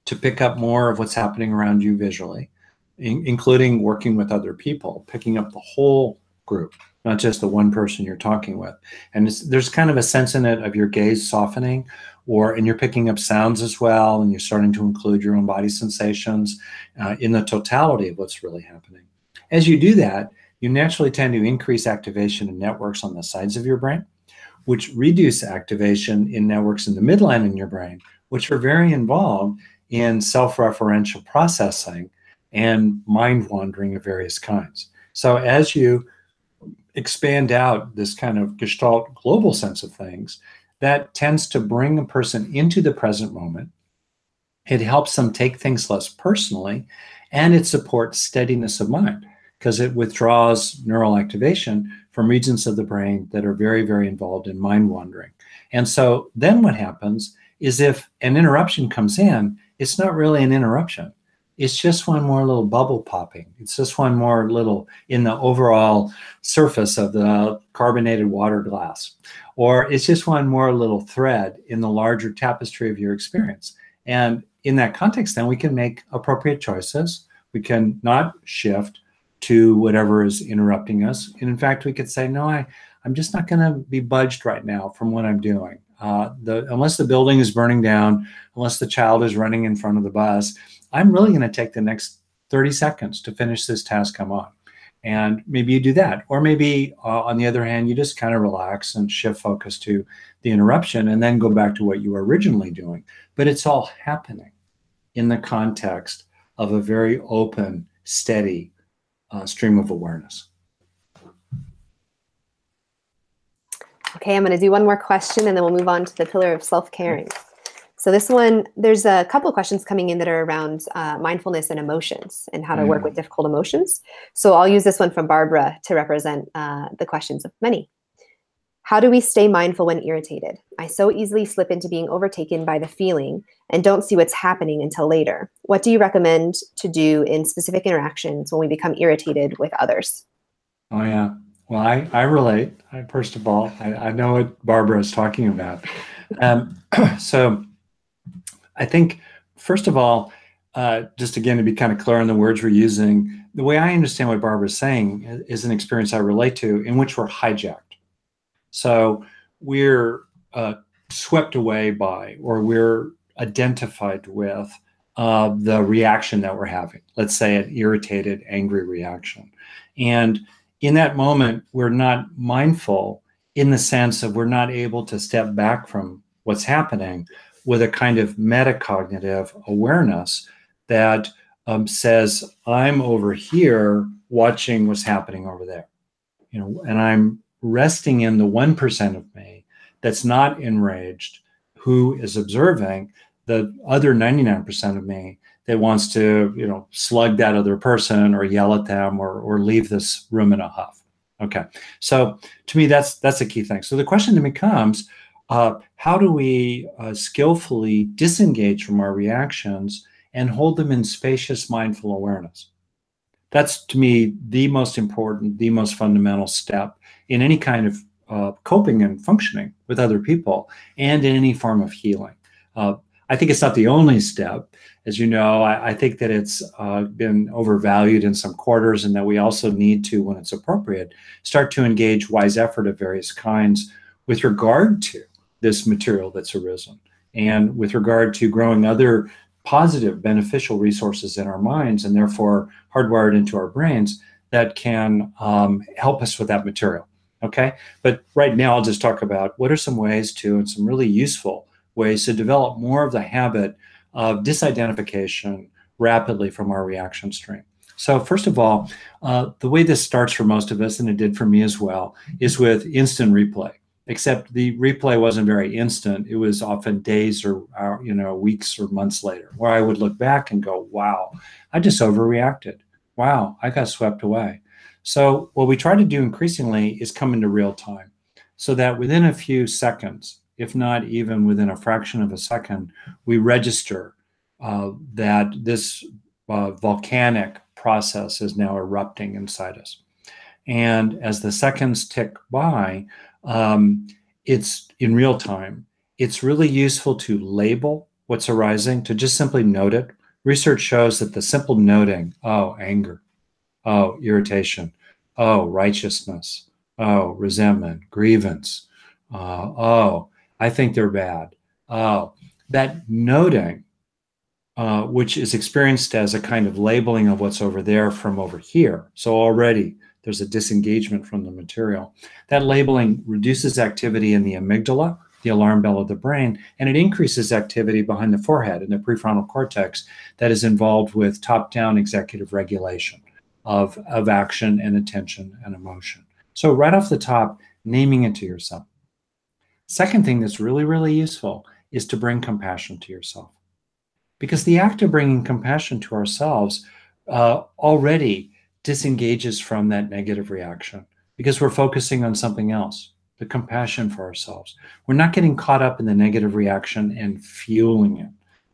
to pick up more of what's happening around you visually, including working with other people, picking up the whole group, not just the one person you're talking with. And there's kind of a sense in it of your gaze softening, and you're picking up sounds as well, and you're starting to include your own body sensations in the totality of what's really happening. As you do that, you naturally tend to increase activation in networks on the sides of your brain, which reduce activation in networks in the midline in your brain, which are very involved in self-referential processing and mind wandering of various kinds. So as you expand out this kind of gestalt global sense of things, that tends to bring a person into the present moment. It helps them take things less personally, and it supports steadiness of mind, because it withdraws neural activation from regions of the brain that are very, very involved in mind wandering. And so then what happens is if an interruption comes in, it's not really an interruption. It's just one more little bubble popping. It's just one more little in the overall surface of the carbonated water glass. Or it's just one more little thread in the larger tapestry of your experience. And in that context, then we can make appropriate choices. We can not shift to whatever is interrupting us. And in fact, we could say, no, I'm just not going to be budged right now from what I'm doing. Unless the building is burning down, unless the child is running in front of the bus, I'm really going to take the next 30 seconds to finish this task I'm on. And maybe you do that. Or maybe on the other hand, you just kind of relax and shift focus to the interruption and then go back to what you were originally doing. But it's all happening in the context of a very open, steady stream of awareness. Okay, I'm going to do one more question and then we'll move on to the pillar of self-caring. So this one, there's a couple of questions coming in that are around mindfulness and emotions and how to work with difficult emotions. So I'll use this one from Barbara to represent the questions of many. How do we stay mindful when irritated? I so easily slip into being overtaken by the feeling and don't see what's happening until later. What do you recommend to do in specific interactions when we become irritated with others? Oh, yeah. Well, I relate. First of all, I know what Barbara is talking about. So I think, first of all, just again to be kind of clear on the words we're using, the way I understand what Barbara is saying is an experience I relate to in which we're hijacked. So we're swept away by, or we're identified with the reaction that we're having. Let's say an irritated, angry reaction. And in that moment, we're not mindful in the sense of we're not able to step back from what's happening with a kind of metacognitive awareness that says, I'm over here watching what's happening over there. And I'm resting in the 1% of me that's not enraged, who is observing the other 99% of me that wants to, slug that other person or yell at them or leave this room in a huff. Okay. So to me, that's a key thing. So the question then becomes, how do we skillfully disengage from our reactions and hold them in spacious, mindful awareness? That's, to me, the most important, the most fundamental step in any kind of coping and functioning with other people and in any form of healing. I think it's not the only step. As you know, I think that it's been overvalued in some quarters, and that we also need to, when it's appropriate, start to engage wise effort of various kinds with regard to this material that's arisen and with regard to growing other positive, beneficial resources in our minds and therefore hardwired into our brains that can help us with that material. Okay. But right now, I'll just talk about what are some ways to, and some really useful ways to develop more of the habit of disidentification rapidly from our reaction stream. So first of all, the way this starts for most of us, and it did for me as well, is with instant replay. Except the replay wasn't very instant. It was often days or weeks or months later, where I would look back and go, wow, I just overreacted. Wow, I got swept away. So what we try to do increasingly is come into real time, so that within a few seconds, if not even within a fraction of a second, we register that this volcanic process is now erupting inside us. And as the seconds tick by, it's in real time. It's really useful to label what's arising, to just simply note it. Research shows that the simple noting, oh, anger, oh, irritation, oh, righteousness, oh, resentment, grievance, oh, I think they're bad. Oh, that noting, which is experienced as a kind of labeling of what's over there from over here. So already there's a disengagement from the material. That labeling reduces activity in the amygdala, the alarm bell of the brain, and it increases activity behind the forehead in the prefrontal cortex that is involved with top-down executive regulation of action and attention and emotion. So right off the top, naming it to yourself. Second thing that's really, really useful is to bring compassion to yourself. Because the act of bringing compassion to ourselves already disengages from that negative reaction, because we're focusing on something else, the compassion for ourselves. We're not getting caught up in the negative reaction and fueling it.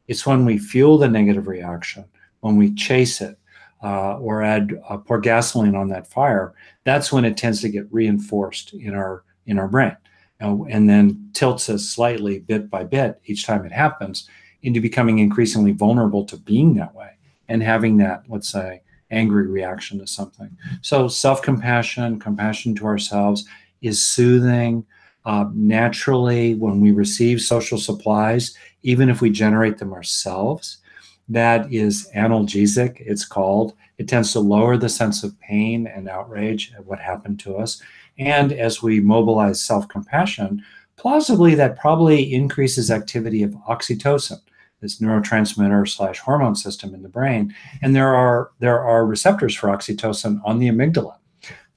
It's when we fuel the negative reaction, when we chase it, or pour gasoline on that fire, that's when it tends to get reinforced in our brain, and then tilts us slightly, bit by bit, each time it happens, into becoming increasingly vulnerable to being that way and having that, let's say, angry reaction to something. So self-compassion, compassion to ourselves is soothing. Naturally, when we receive social supplies, even if we generate them ourselves, that is analgesic, it's called. It tends to lower the sense of pain and outrage at what happened to us. And as we mobilize self-compassion, plausibly that probably increases activity of oxytocin, this neurotransmitter / hormone system in the brain. And there are receptors for oxytocin on the amygdala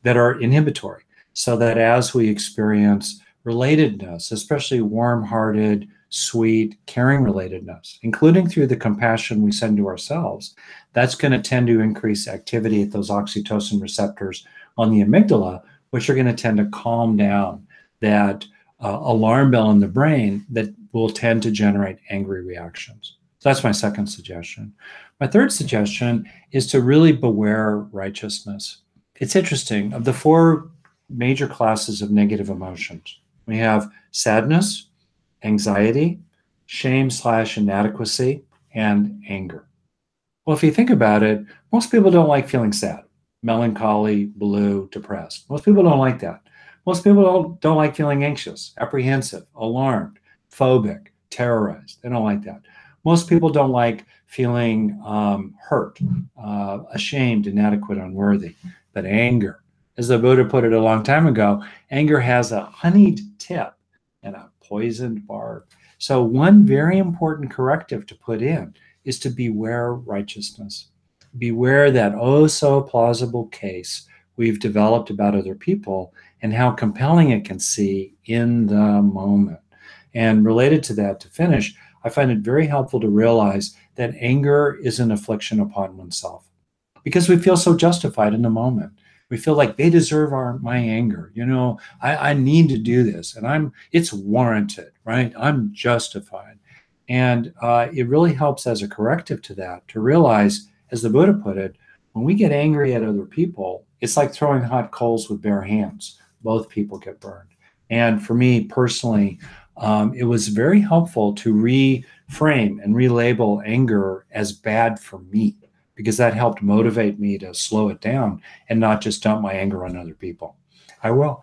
that are inhibitory, so that as we experience relatedness, especially warm-hearted, sweet, caring relatedness, including through the compassion we send to ourselves, that's going to tend to increase activity at those oxytocin receptors on the amygdala, which are going to tend to calm down that alarm bell in the brain that will tend to generate angry reactions. So that's my second suggestion. My third suggestion is to really beware righteousness. It's interesting. Of the four major classes of negative emotions, we have sadness, anxiety, shame/inadequacy, and anger. Well, if you think about it, most people don't like feeling sad, melancholy, blue, depressed. Most people don't like that. Most people don't like feeling anxious, apprehensive, alarmed, phobic, terrorized. They don't like that. Most people don't like feeling hurt, ashamed, inadequate, unworthy. But anger, as the Buddha put it a long time ago, anger has a honeyed tip and a poisoned barb. So one very important corrective to put in is to beware righteousness. Beware that oh so plausible case we've developed about other people and how compelling it can seem in the moment. And related to that, to finish, I find it very helpful to realize that anger is an affliction upon oneself because we feel so justified in the moment. We feel like they deserve my anger. You know, I need to do this, and it's warranted, right? I'm justified. And it really helps as a corrective to that to realize, as the Buddha put it, when we get angry at other people, it's like throwing hot coals with bare hands. Both people get burned. And for me personally, it was very helpful to reframe and relabel anger as bad for me, because that helped motivate me to slow it down and not just dump my anger on other people. I will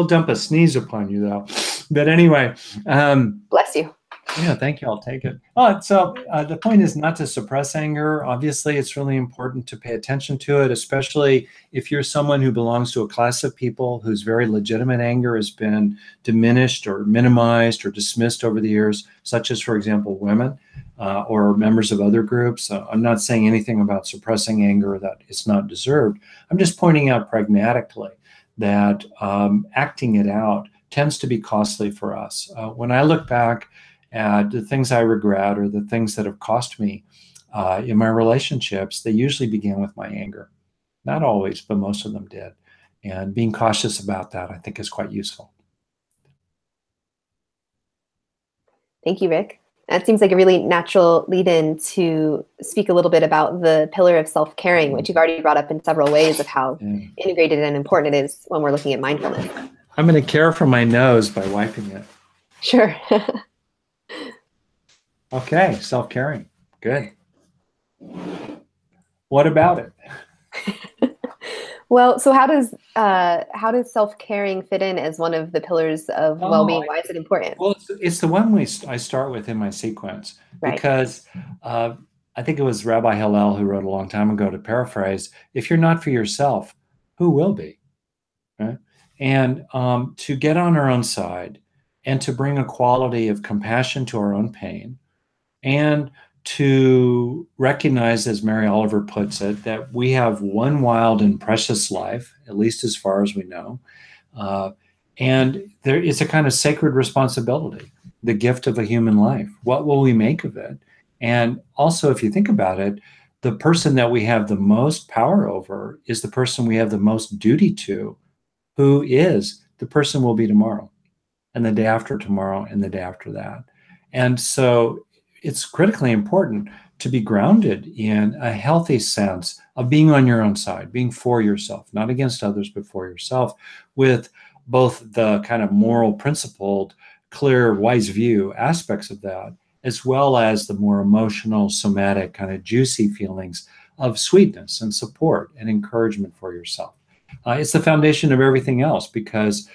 dump a sneeze upon you though. But anyway. Bless you. Yeah, thank you. I'll take it. So the point is not to suppress anger. Obviously, it's really important to pay attention to it, especially if you're someone who belongs to a class of people whose very legitimate anger has been diminished or minimized or dismissed over the years, such as, for example, women or members of other groups. I'm not saying anything about suppressing anger that it's not deserved. I'm just pointing out pragmatically that acting it out tends to be costly for us. When I look back at the things I regret or the things that have cost me in my relationships, they usually began with my anger. Not always, but most of them did. And being cautious about that, I think, is quite useful. Thank you, Rick. That seems like a really natural lead-in to speak a little bit about the pillar of self-caring, which you've already brought up in several ways of how integrated and important it is when we're looking at mindfulness. I'm going to care for my nose by wiping it. Sure. Okay, self-caring. Good. What about it? Well, so how does self-caring fit in as one of the pillars of well-being? Why is it important? Well, it's the one I start with in my sequence, right? Because I think it was Rabbi Hillel who wrote a long time ago, to paraphrase, if you're not for yourself, who will be? Right? And to get on our own side and to bring a quality of compassion to our own pain, and to recognize, as Mary Oliver puts it, that we have one wild and precious life, at least as far as we know. And there is a kind of sacred responsibility, the gift of a human life. What will we make of it? And also, if you think about it, the person that we have the most power over is the person we have the most duty to, who is the person we'll be tomorrow, and the day after tomorrow, and the day after that. And so it's critically important to be grounded in a healthy sense of being on your own side, being for yourself, not against others, but for yourself, with both the kind of moral, principled, clear, wise view aspects of that, as well as the more emotional, somatic, kind of juicy feelings of sweetness and support and encouragement for yourself. It's the foundation of everything else, because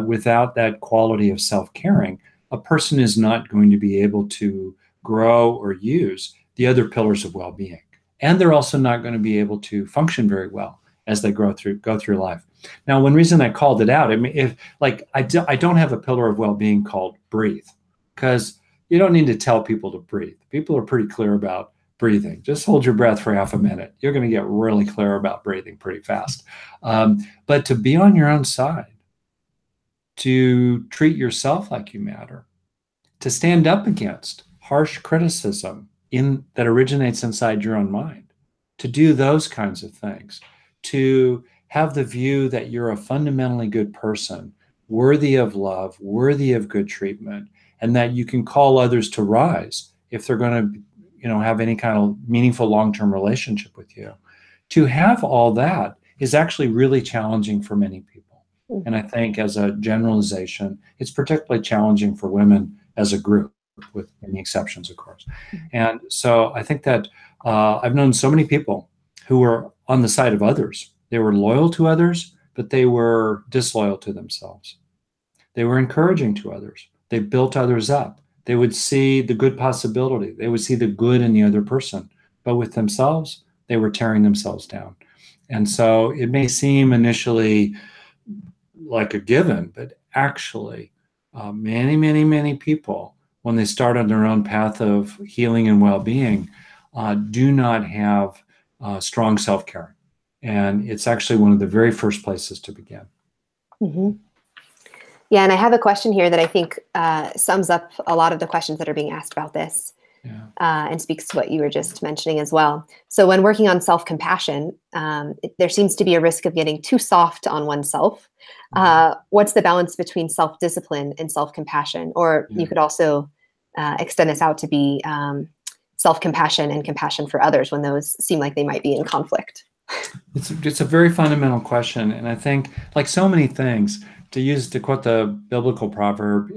without that quality of self-caring, a person is not going to be able to grow or use the other pillars of well-being. And they're also not going to be able to function very well as they go through life. Now, one reason I called it out, I mean, I don't have a pillar of well-being called breathe, because you don't need to tell people to breathe. People are pretty clear about breathing. Just hold your breath for half a minute. You're going to get really clear about breathing pretty fast. But to be on your own side, to treat yourself like you matter, to stand up against harsh criticism that originates inside your own mind, to do those kinds of things, to have the view that you're a fundamentally good person, worthy of love, worthy of good treatment, and that you can call others to rise if they're going to, have any kind of meaningful long-term relationship with you. To have all that is actually really challenging for many people. And I think as a generalization, it's particularly challenging for women as a group, with many exceptions, of course. And so I think that I've known so many people who were on the side of others. They were loyal to others, but they were disloyal to themselves. They were encouraging to others. They built others up. They would see the good possibility. They would see the good in the other person. But with themselves, they were tearing themselves down. And so it may seem initially like a given, but actually, many, many, many people, when they start on their own path of healing and well-being, do not have strong self-care. And it's actually one of the very first places to begin. Mm-hmm. Yeah, and I have a question here that I think sums up a lot of the questions that are being asked about this, and speaks to what you were just mentioning as well. So when working on self-compassion, there seems to be a risk of getting too soft on oneself. What's the balance between self-discipline and self-compassion? Or you could also extend this out to be self-compassion and compassion for others when those seem like they might be in conflict. It's a very fundamental question. And I think, like so many things, to quote the biblical proverb,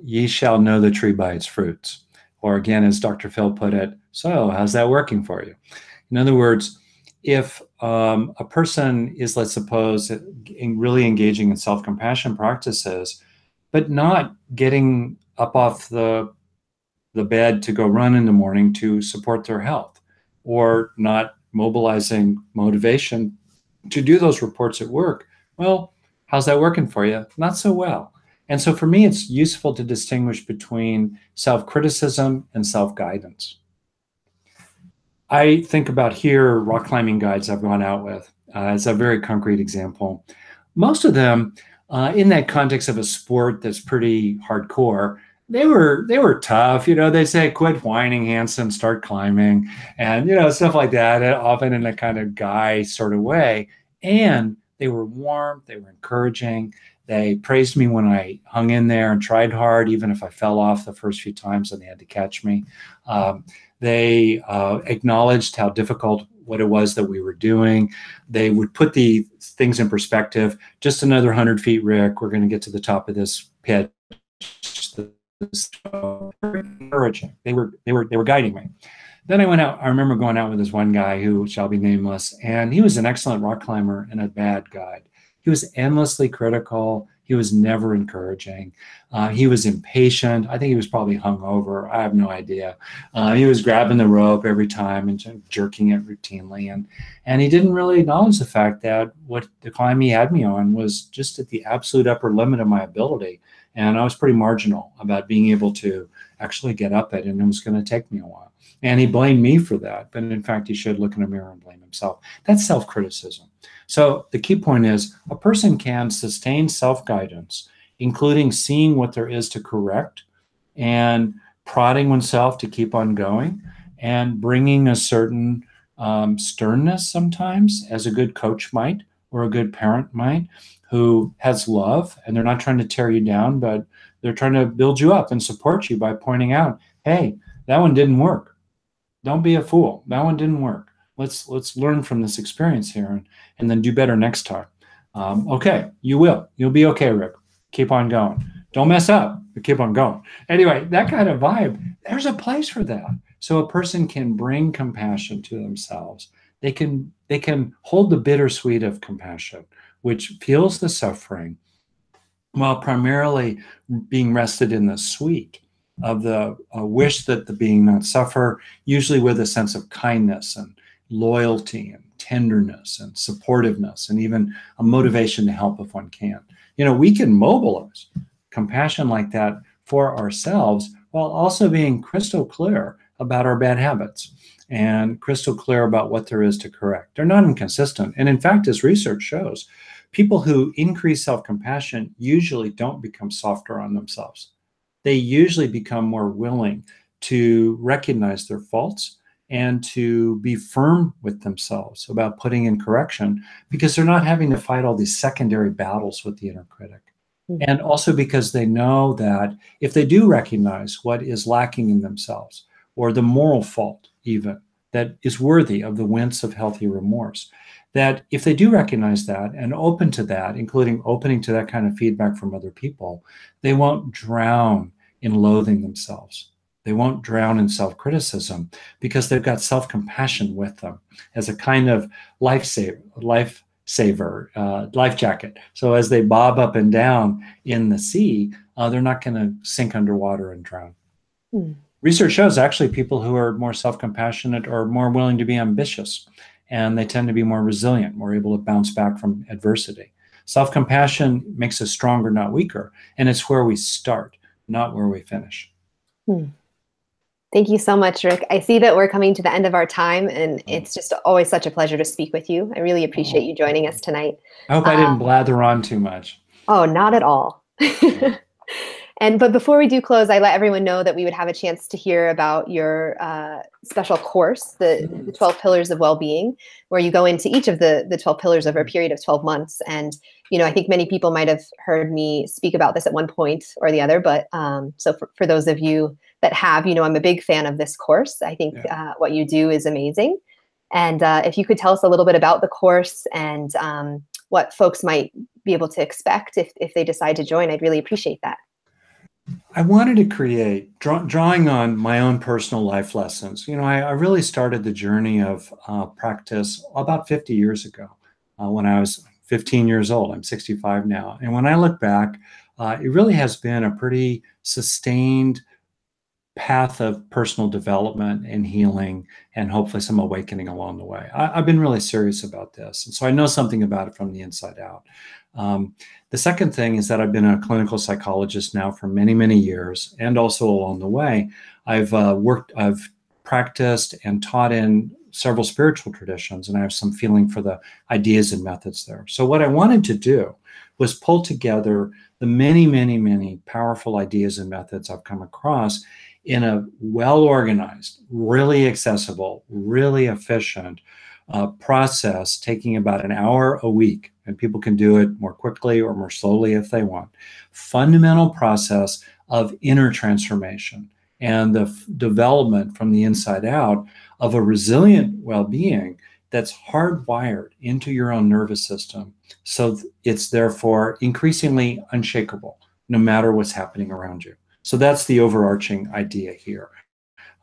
ye shall know the tree by its fruits. Or again, as Dr. Phil put it, so how's that working for you? In other words, if a person is, let's suppose, really engaging in self-compassion practices, but not getting up off the bed to go run in the morning to support their health, or not mobilizing motivation to do those reports at work, well, how's that working for you? Not so well. And so for me, it's useful to distinguish between self-criticism and self-guidance. I think about here rock climbing guides I've gone out with as a very concrete example. Most of them, in that context of a sport that's pretty hardcore, they were tough. They say, quit whining, Hanson, start climbing, and stuff like that, often in a kind of guy sort of way. And they were warm, they were encouraging. They praised me when I hung in there and tried hard, even if I fell off the first few times and they had to catch me. They acknowledged how difficult what it was that we were doing. They would put the things in perspective. Just another 100 feet, Rick. We're going to get to the top of this pitch. Encouraging. They were guiding me. Then I went out. I remember going out with this one guy who shall be nameless, and he was an excellent rock climber and a bad guide. He was endlessly critical. He was never encouraging. He was impatient. I think he was probably hungover. I have no idea. He was grabbing the rope every time and jerking it routinely. And he didn't really acknowledge the fact that what the climb he had me on was just at the absolute upper limit of my ability. And I was pretty marginal about being able to actually get up it, and it was going to take me a while. And he blamed me for that. But in fact, he should look in the mirror and blame himself. That's self-criticism. So the key point is a person can sustain self-guidance, including seeing what there is to correct and prodding oneself to keep on going and bringing a certain sternness sometimes, as a good coach might or a good parent might, who has love, and they're not trying to tear you down, but they're trying to build you up and support you by pointing out, hey, that one didn't work. Don't be a fool. That one didn't work. Let's learn from this experience here and then do better next time. Okay, you will. You'll be okay, Rick. Keep on going. Don't mess up, but keep on going. Anyway, that kind of vibe, there's a place for that. So a person can bring compassion to themselves. They can hold the bittersweet of compassion, which feels the suffering, while primarily being rested in the sweet of the wish that the being not suffer, usually with a sense of kindness and loyalty and tenderness and supportiveness, and even a motivation to help if one can. We can mobilize compassion like that for ourselves while also being crystal clear about our bad habits and crystal clear about what there is to correct. They're not inconsistent. And in fact, as research shows, people who increase self-compassion usually don't become softer on themselves. They usually become more willing to recognize their faults and to be firm with themselves about putting in correction, because they're not having to fight all these secondary battles with the inner critic. And also because they know that if they do recognize what is lacking in themselves, or the moral fault even, that is worthy of the wince of healthy remorse, that if they do recognize that and open to that, including opening to that kind of feedback from other people, they won't drown in loathing themselves. They won't drown in self-criticism, because they've got self-compassion with them as a kind of life jacket. So as they bob up and down in the sea, they're not going to sink underwater and drown. Research shows actually people who are more self-compassionate are more willing to be ambitious, and they tend to be more resilient, more able to bounce back from adversity. Self-compassion makes us stronger, not weaker, and it's where we start, not where we finish. Thank you so much, Rick. I see that we're coming to the end of our time, and it's just always such a pleasure to speak with you. I really appreciate you joining us tonight. I hope I didn't blather on too much. Oh, not at all. But before we do close, I let everyone know that we would have a chance to hear about your special course, the 12 Pillars of Wellbeing, where you go into each of the 12 pillars over a period of 12 months. And, I think many people might have heard me speak about this at one point or the other. But so for those of you that have, I'm a big fan of this course. I think what you do is amazing. And if you could tell us a little bit about the course and what folks might be able to expect if they decide to join, I'd really appreciate that. I wanted to create, drawing on my own personal life lessons. I really started the journey of practice about 50 years ago when I was 15 years old. I'm 65 now. And when I look back, it really has been a pretty sustained path of personal development and healing, and hopefully some awakening along the way. I've been really serious about this. And so I know something about it from the inside out. The second thing is that I've been a clinical psychologist now for many, many years. And also along the way, I've practiced and taught in several spiritual traditions, and I have some feeling for the ideas and methods there. So what I wanted to do was pull together the many, many, many powerful ideas and methods I've come across in a well-organized, really accessible, really efficient process, taking about an hour a week, and people can do it more quickly or more slowly if they want. Fundamental process of inner transformation and the development from the inside out of a resilient well-being that's hardwired into your own nervous system, so it's therefore increasingly unshakable no matter what's happening around you. So that's the overarching idea here.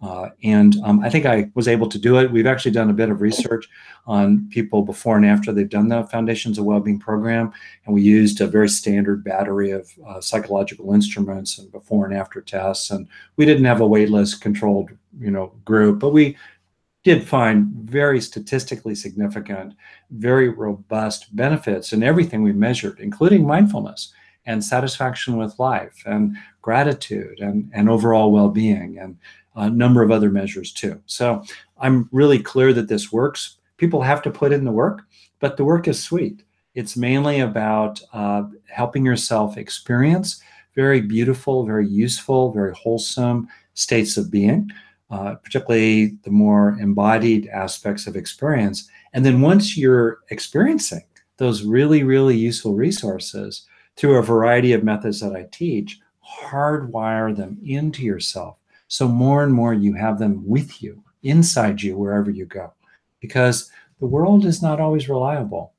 I think I was able to do it. We've actually done a bit of research on people before and after they've done the Foundations of Wellbeing program, and we used a very standard battery of psychological instruments and before and after tests. And we didn't have a waitlist controlled, group, but we did find very statistically significant, very robust benefits in everything we measured, including mindfulness and satisfaction with life and gratitude and overall well-being, and a number of other measures too. So I'm really clear that this works. People have to put in the work, but the work is sweet. It's mainly about helping yourself experience very beautiful, very useful, very wholesome states of being, particularly the more embodied aspects of experience. And then once you're experiencing those really, really useful resources through a variety of methods that I teach, hardwire them into yourself. So more and more you have them with you, inside you, wherever you go. Because the world is not always reliable.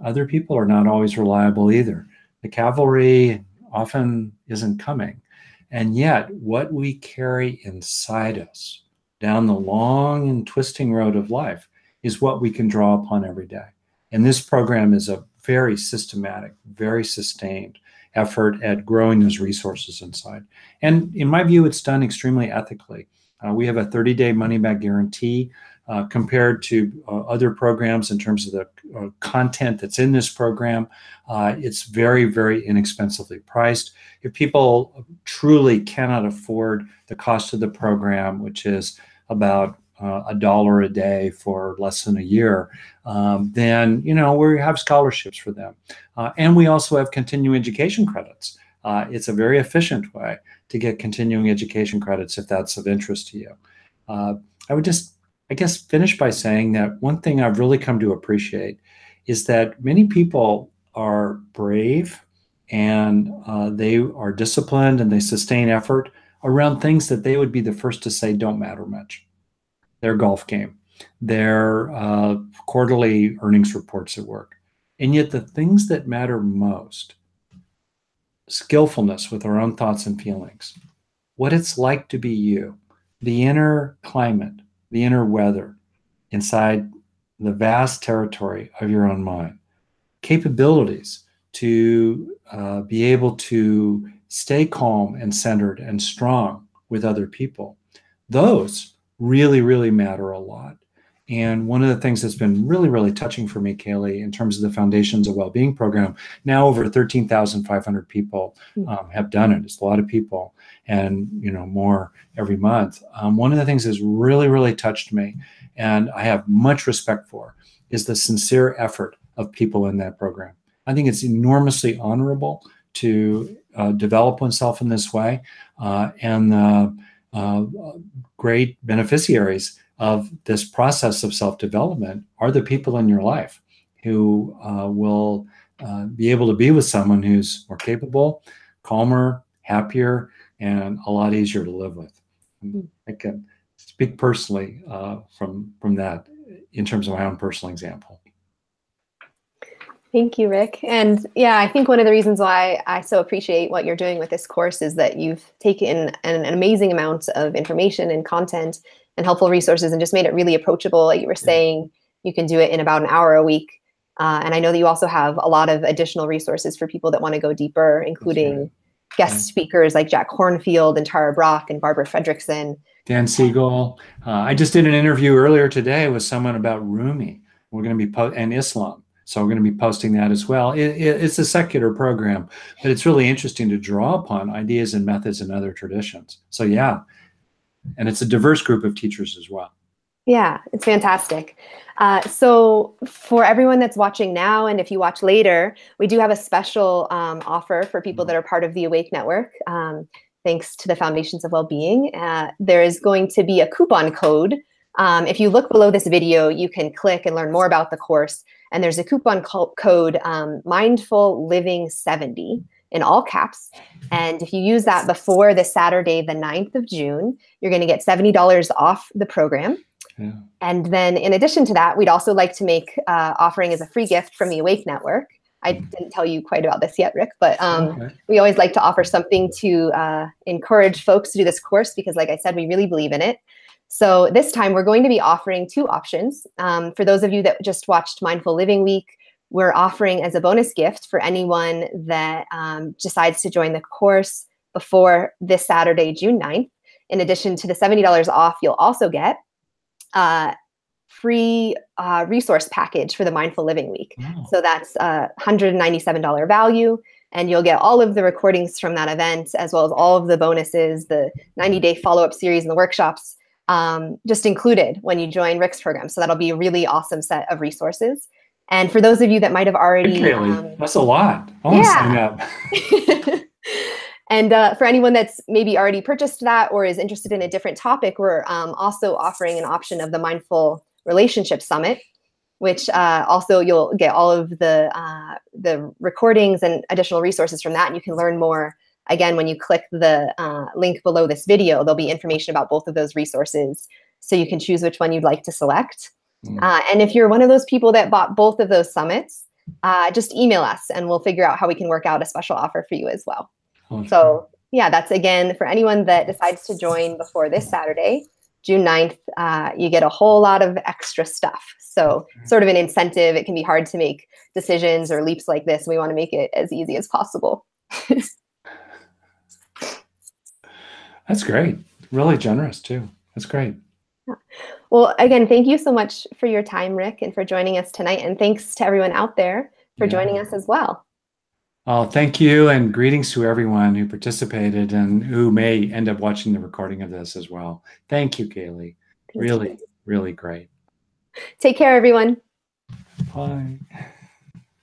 Other people are not always reliable either. The cavalry often isn't coming. And yet what we carry inside us down the long and twisting road of life is what we can draw upon every day. And this program is a very systematic, very sustained effort at growing those resources inside. And in my view, it's done extremely ethically. We have a 30-day money-back guarantee compared to other programs in terms of the content that's in this program. It's very, very inexpensively priced. If people truly cannot afford the cost of the program, which is about $1 a day for less than a year, then, we have scholarships for them. And we also have continuing education credits. It's a very efficient way to get continuing education credits if that's of interest to you. I would just, I guess, finish by saying that one thing I've really come to appreciate is that many people are brave and they are disciplined and they sustain effort around things that they would be the first to say don't matter much. Their golf game, their quarterly earnings reports at work. And yet the things that matter most, skillfulness with our own thoughts and feelings, what it's like to be you, the inner climate, the inner weather inside the vast territory of your own mind, capabilities to be able to stay calm and centered and strong with other people. Those really, really matter a lot. And one of the things that's been really, really touching for me, Kaylee, in terms of the Foundations of Wellbeing program, now over 13,500 people have done it. It's a lot of people, and more every month. One of the things that's really, really touched me, and I have much respect for, is the sincere effort of people in that program. I think it's enormously honorable to develop oneself in this way, and great beneficiaries of this process of self-development are the people in your life who will be able to be with someone who's more capable, calmer, happier, and a lot easier to live with. I can speak personally from that in terms of my own personal example. Thank you, Rick. And yeah, I think one of the reasons why I so appreciate what you're doing with this course is that you've taken an amazing amount of information and content and helpful resources and just made it really approachable. Like you were saying, you can do it in about an hour a week. And I know that you also have a lot of additional resources for people that want to go deeper, including guest speakers like Jack Hornfield and Tara Brock and Barbara Fredrickson. Dan Siegel. I just did an interview earlier today with someone about Rumi. We're going to be and Islam. So we're going to be posting that as well. It's a secular program, but it's really interesting to draw upon ideas and methods in other traditions. So yeah, and it's a diverse group of teachers as well. Yeah, it's fantastic. So for everyone that's watching now, and if you watch later, we do have a special offer for people that are part of the Awake Network. Thanks to the Foundations of Wellbeing. There is going to be a coupon code. If you look below this video, you can click and learn more about the course. And there's a coupon code Mindful Living 70 in all caps. And if you use that before this Saturday, the 9th of June, you're going to get $70 off the program. Yeah. And then in addition to that, we'd also like to make offering as a free gift from the Awake Network. I didn't tell you quite about this yet, Rick, but we always like to offer something to encourage folks to do this course because, like I said, we really believe in it. So this time we're going to be offering two options. For those of you that just watched Mindful Living Week, we're offering as a bonus gift for anyone that decides to join the course before this Saturday, June 9th. In addition to the $70 off, you'll also get a free resource package for the Mindful Living Week. Wow. So that's a $197 value. And you'll get all of the recordings from that event, as well as all of the bonuses, the 90-day follow-up series and the workshops, just included when you join Rick's program. So that'll be a really awesome set of resources. And for those of you that might have already... that's a lot. I want to sign up. And for anyone that's maybe already purchased that or is interested in a different topic, we're also offering an option of the Mindful Relationship Summit, which also you'll get all of the recordings and additional resources from that. And you can learn more. Again, when you click the link below this video, there'll be information about both of those resources. So you can choose which one you'd like to select. And if you're one of those people that bought both of those summits, just email us and we'll figure out how we can work out a special offer for you as well. So yeah, that's again, for anyone that decides to join before this Saturday, June 9th, you get a whole lot of extra stuff. So sort of an incentive. It can be hard to make decisions or leaps like this. We want to make it as easy as possible. That's great. Really generous too. That's great. Well, again, thank you so much for your time, Rick, and for joining us tonight. And thanks to everyone out there for joining us as well. Oh, thank you. And greetings to everyone who participated and who may end up watching the recording of this as well. Thank you, Kaylee. Thank Really, you. really great. Take care, everyone. Bye.